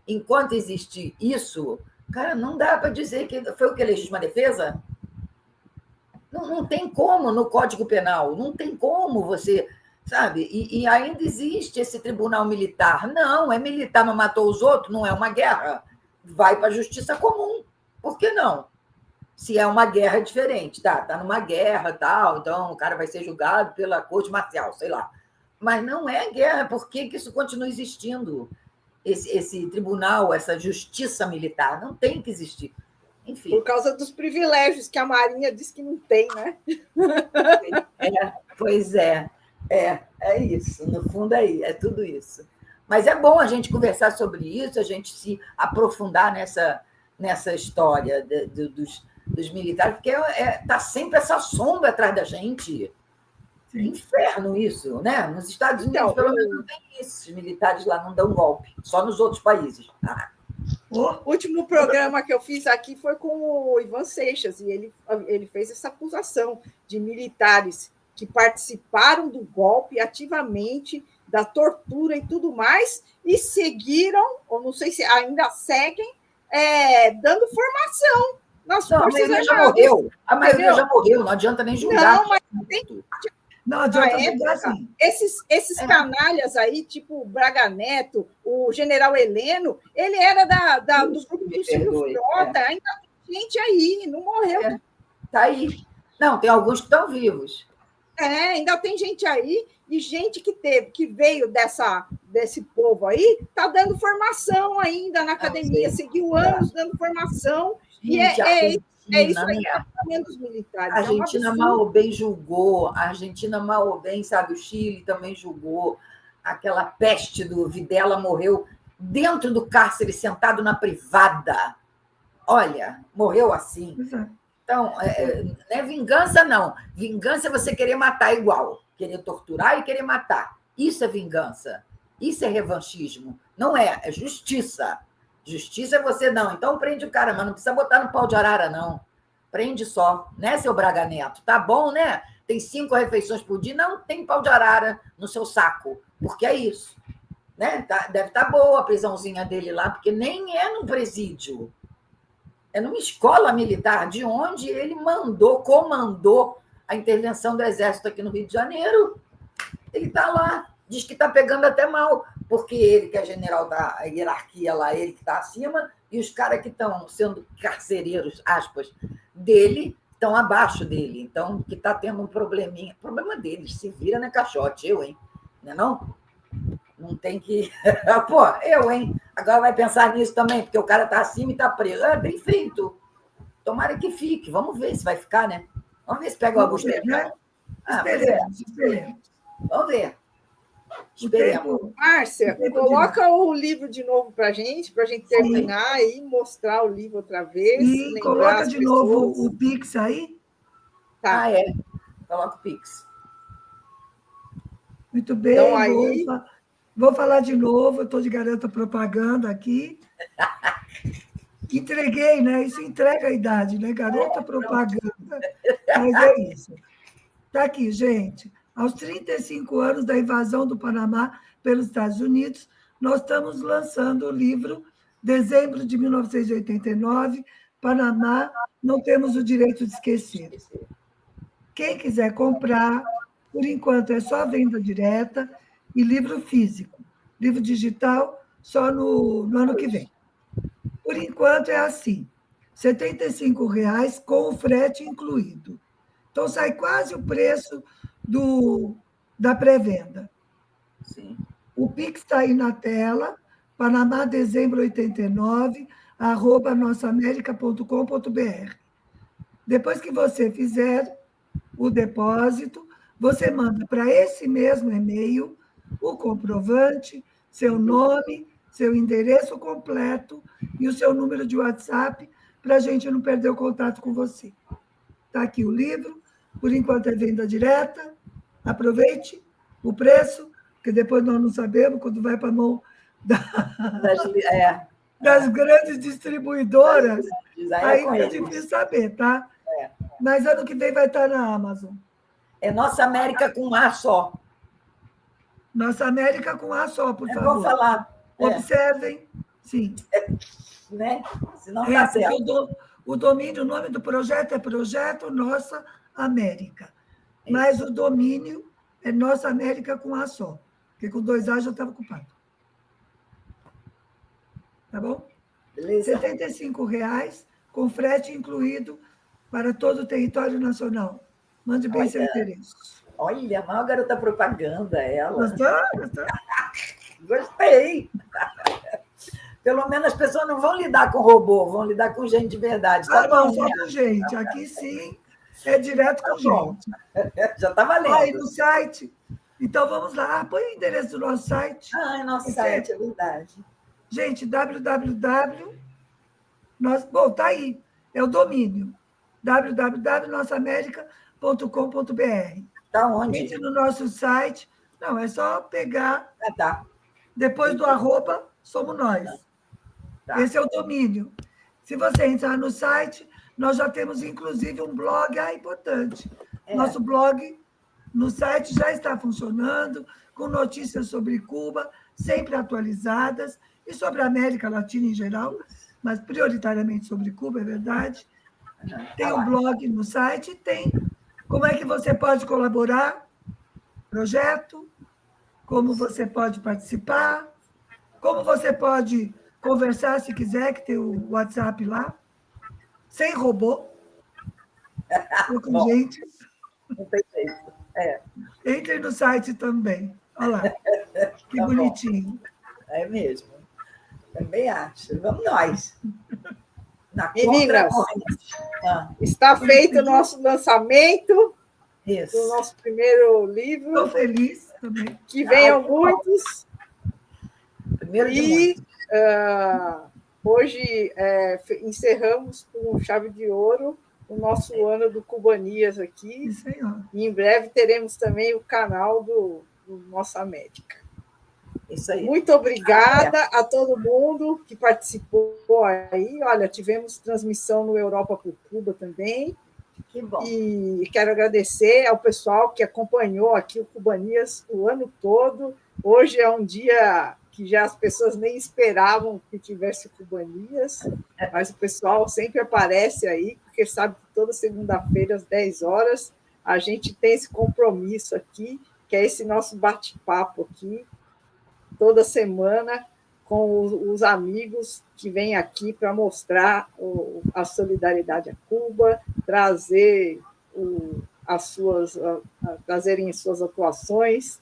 enquanto existir isso, cara, não dá para dizer que foi o que? Legítima defesa? Não tem como no Código Penal, não tem como você, sabe? E ainda existe esse Tribunal Militar. Não, é militar, mas matou os outros, não é uma guerra. Vai para a justiça comum. Por que não? Se é uma guerra diferente, tá numa guerra, tal, então o cara vai ser julgado pela corte marcial, sei lá. Mas não é guerra, por que isso continua existindo? Esse tribunal, essa justiça militar, não tem que existir. Enfim. Por causa dos privilégios que a Marinha diz que não tem, né? Pois é. É isso, no fundo é tudo isso. Mas é bom a gente conversar sobre isso, a gente se aprofundar nessa história dos militares, porque está sempre essa sombra atrás da gente. Sim. Inferno isso, né? Nos Estados Unidos, pelo menos, não tem isso. Os militares lá não dão golpe, só nos outros países. O último programa que eu fiz aqui foi com o Ivan Seixas, e ele fez essa acusação de militares que participaram do golpe ativamente, da tortura e tudo mais, e seguiram, ou não sei se ainda seguem, dando formação. A maioria já morreu. A maioria já morreu, não adianta nem julgar. Não, mas tem... Não adianta julgar, sim. Esses canalhas aí, tipo o Braga Neto, o general Heleno, ele era do grupo do Silvio Frota, ainda tem gente aí, não morreu. Está aí. Não, tem alguns que estão vivos. Ainda tem gente aí, e gente que veio desse povo aí, está dando formação ainda na academia, seguiu anos dando formação. Gente, é isso aí que está fazendo os militares. A Argentina mal ou bem julgou, a Argentina mal ou bem, sabe, o Chile também julgou. Aquela peste do Videla morreu dentro do cárcere, sentado na privada. Olha, morreu assim. Então, não é vingança, não. Vingança é você querer matar igual. Querer torturar e querer matar. Isso é vingança. Isso é revanchismo. Não é justiça. Justiça é você, não. Então prende o cara, mas não precisa botar no pau de arara, não. Prende só, né, seu Braga Neto? Tá bom, né? Tem 5 refeições por dia, não tem pau de arara no seu saco, porque é isso. Né? Deve estar boa a prisãozinha dele lá, porque nem é num presídio. É numa escola militar, de onde ele comandou a intervenção do Exército aqui no Rio de Janeiro. Ele está lá, diz que está pegando até mal, porque ele, que é general da hierarquia lá, ele que está acima, e os caras que estão sendo carcereiros, aspas, dele, estão abaixo dele. Então, que está tendo um probleminha. Problema deles, se vira, né, caixote? Eu, hein? Não é não? Não tem que... Pô, eu, hein? Agora vai pensar nisso também, porque o cara está acima e está preso. É bem feito. Tomara que fique. Vamos ver se vai ficar, né? Vamos ver se pega o Augusto. Né? Esperemos. Vamos ver. Esperemos. Márcia, coloca o livro de novo para a gente terminar e mostrar o livro outra vez. E coloca de novo o Pix aí. Tá. Ah, é. Coloca o Pix. Muito bem. Então, aí... Vou falar de novo, eu estou de garota propaganda aqui. Entreguei, né? Isso entrega a idade, né? Garota propaganda. Mas é isso. Está aqui, gente. Aos 35 anos da invasão do Panamá pelos Estados Unidos, nós estamos lançando o livro Dezembro de 1989, Panamá, não temos o direito de esquecer. Quem quiser comprar, por enquanto é só venda direta e livro físico. Livro digital só no ano que vem. Por enquanto é assim, R$ 75,00 com o frete incluído. Então, sai quase o preço da pré-venda. O Pix está aí na tela, Panamá, dezembro 89, @nossaamerica.com.br. Depois que você fizer o depósito, você manda para esse mesmo e-mail o comprovante, seu nome, seu endereço completo e o seu número de WhatsApp, para a gente não perder o contato com você. Está aqui o livro, por enquanto é venda direta, aproveite o preço, porque depois nós não sabemos quando vai para a mão das grandes distribuidoras, aí é difícil saber, tá? Mas ano que vem vai estar na Amazon. É Nossa América com A só. Nossa América com A só, por favor. Vou falar. Observem, sim. Né? Senão tá certo. O domínio, o nome do projeto é Projeto Nossa América. Mas o domínio é Nossa América com A só. Porque com 2 A já estava ocupado. Tá bom? Beleza. R$ 75,00 com frete incluído para todo o território nacional. Mande bem seu endereço. Olha, a maior garota propaganda, ela. Gostou? Gostei. Pelo menos as pessoas não vão lidar com robô, vão lidar com gente de verdade. Tá bom, só com gente. Aqui sim é direto com gente. Já está valendo. Aí no site. Então vamos lá. Põe o endereço do nosso site. É nosso site, é verdade. Gente, Bom, tá aí. É o domínio. www.nossaamerica.com.br. Tá onde? Entre no nosso site. Não, é só pegar. Tá. Depois do @ somos nós. Tá. Esse é o domínio. Se você entrar no site, nós já temos, inclusive, um blog importante. Nosso blog no site já está funcionando, com notícias sobre Cuba, sempre atualizadas, e sobre a América Latina em geral, mas prioritariamente sobre Cuba, é verdade. Tem um blog no site, tem como é que você pode colaborar, projeto, como você pode participar, como você pode conversar se quiser, que tem o WhatsApp lá, sem robô, com gente. Não tem jeito. Entre no site também. Olha lá, que bonitinho. É mesmo. Também acho. Vamos nós. Meninas, está feito o nosso lançamento do nosso primeiro livro. Estou feliz também. Que venham muitos. E hoje encerramos com chave de ouro o nosso ano do Cubanias aqui. Senhor. E em breve teremos também o canal do Nossa América. Isso aí. Muito obrigada a todo mundo que participou aí. Olha, tivemos transmissão no Europa por Cuba também. Que bom. E quero agradecer ao pessoal que acompanhou aqui o Cubanias o ano todo. Hoje é um dia que já as pessoas nem esperavam que tivesse Cubanias, mas o pessoal sempre aparece aí, porque sabe que toda segunda-feira, às 10 horas, a gente tem esse compromisso aqui, que é esse nosso bate-papo aqui, toda semana, com os amigos que vêm aqui para mostrar a solidariedade a Cuba, trazerem suas atuações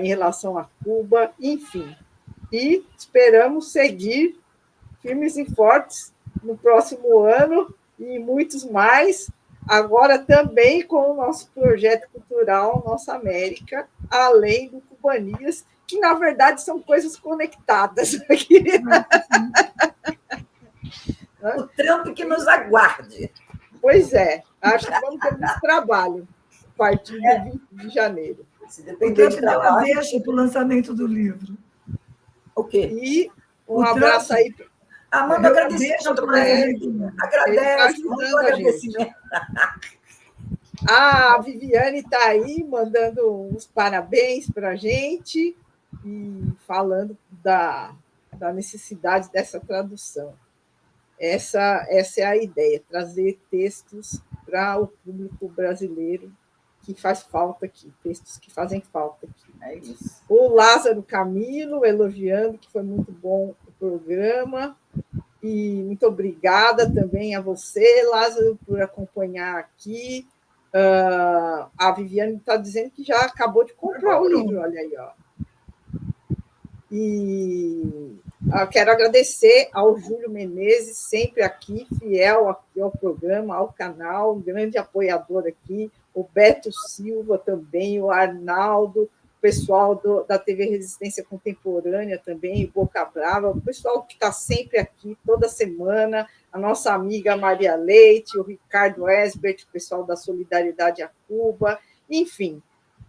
em relação a Cuba, enfim. E esperamos seguir firmes e fortes no próximo ano e muitos mais, agora também com o nosso projeto cultural Nossa América, além do Cubanias, que, na verdade, são coisas conectadas aqui. O trampo que nos aguarde. Pois é, acho que vamos ter muito trabalho a partir de 20 de janeiro. Se depender de trabalho... Deixa para o lançamento do livro. O quê? E um abraço aí. Manda agradecimento para ele. Agradece, manda um agradecimento. A Viviane está aí mandando uns parabéns para a gente e falando da necessidade dessa tradução. Essa é a ideia, trazer textos para o público brasileiro que faz falta aqui, textos que fazem falta aqui. É isso. O Lázaro Camilo elogiando que foi muito bom o programa. E muito obrigada também a você, Lázaro, por acompanhar aqui. A Viviane está dizendo que já acabou de comprar o livro, olha aí. Ó. E quero agradecer ao Júlio Menezes, sempre aqui, fiel aqui ao programa, ao canal, um grande apoiador aqui, o Beto Silva também, o Arnaldo, o pessoal da TV Resistência Contemporânea também, Boca Brava, o pessoal que está sempre aqui, toda semana, a nossa amiga Maria Leite, o Ricardo Esbert, o pessoal da Solidariedade a Cuba, enfim,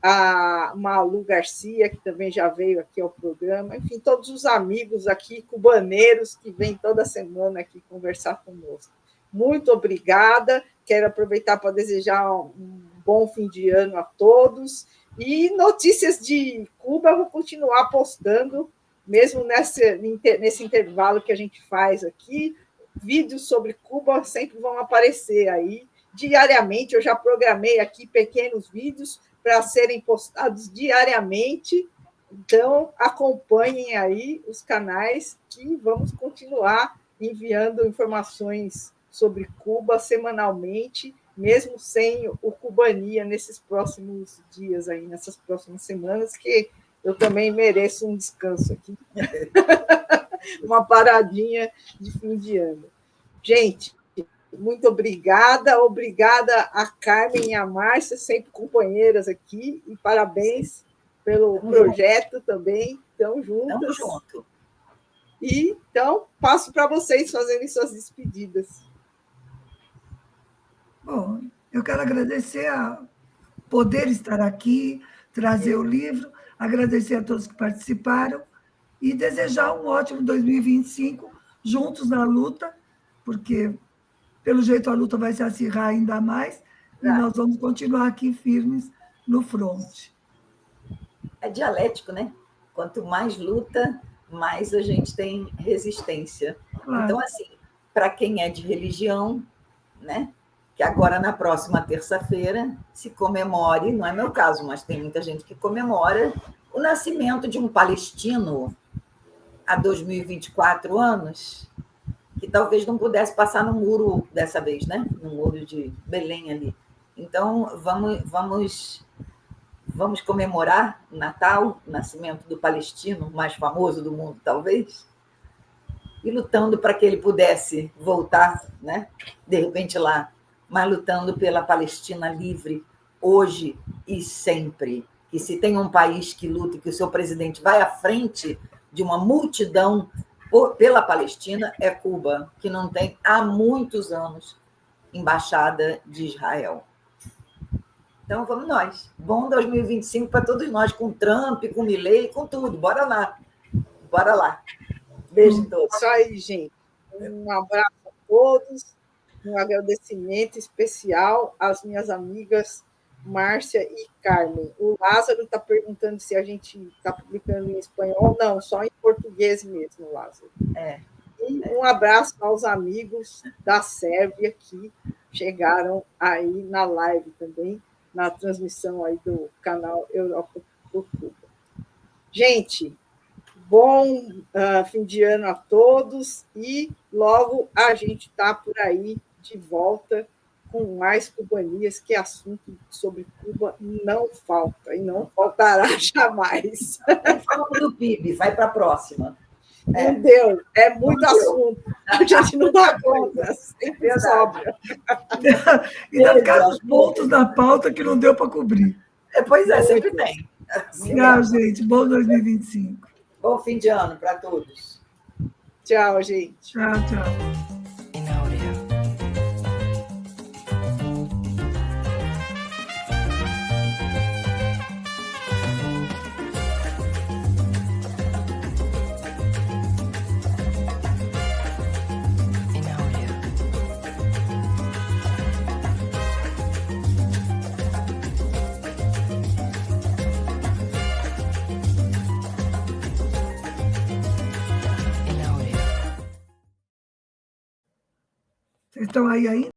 a Malu Garcia, que também já veio aqui ao programa, enfim, todos os amigos aqui, cubaneiros, que vêm toda semana aqui conversar conosco. Muito obrigada, quero aproveitar para desejar um bom fim de ano a todos, e notícias de Cuba eu vou continuar postando, mesmo nesse intervalo que a gente faz aqui, vídeos sobre Cuba sempre vão aparecer aí, diariamente, eu já programei aqui pequenos vídeos para serem postados diariamente, então acompanhem aí os canais que vamos continuar enviando informações sobre Cuba semanalmente, mesmo sem o Cubania nesses próximos dias aí, nessas próximas semanas, que eu também mereço um descanso aqui, uma paradinha de fim de ano. Gente, muito obrigada a Carmen e a Márcia, sempre companheiras aqui, e parabéns pelo projeto também, estão juntas. Estamos juntos. E, então, passo para vocês fazerem suas despedidas. Bom, eu quero agradecer a poder estar aqui, trazer o livro, agradecer a todos que participaram e desejar um ótimo 2025, juntos na luta, porque, pelo jeito, a luta vai se acirrar ainda mais e nós vamos continuar aqui firmes no fronte. É dialético, né? Quanto mais luta, mais a gente tem resistência. Claro. Então, assim, para quem é de religião, né? Que agora, na próxima terça-feira, se comemore, não é meu caso, mas tem muita gente que comemora o nascimento de um palestino há 2024 anos, que talvez não pudesse passar no muro dessa vez, né? No muro de Belém ali. Então, vamos comemorar o Natal, o nascimento do palestino mais famoso do mundo, talvez, e lutando para que ele pudesse voltar, né? De repente lá, mas lutando pela Palestina livre, hoje e sempre. Que se tem um país que luta, que o seu presidente vai à frente de uma multidão pela Palestina, é Cuba, que não tem há muitos anos embaixada de Israel. Então vamos nós. Bom 2025 para todos nós, com Trump, com Milei, com tudo. Bora lá. Bora lá. Beijo em todos. Isso aí, gente. Um abraço a todos, um agradecimento especial às minhas amigas Márcia e Carmen. O Lázaro está perguntando se a gente está publicando em espanhol. Não, só em português mesmo, Lázaro. E um abraço aos amigos da Sérvia que chegaram aí na live também, na transmissão aí do canal Europa por Cuba. Gente, bom fim de ano a todos e logo a gente está por aí de volta com mais Cubanias, que assunto sobre Cuba não falta e não faltará jamais. Falando do PIB, vai para a próxima. Não deu, é muito assunto. A gente não dá conta, sempre sobra. Ainda ficaram os pontos na pauta que não deu para cobrir. Pois é, sempre tem. Tchau, gente. Bom 2025. Bom fim de ano para todos. Tchau, gente. Tchau, tchau. Vocês estão aí ainda?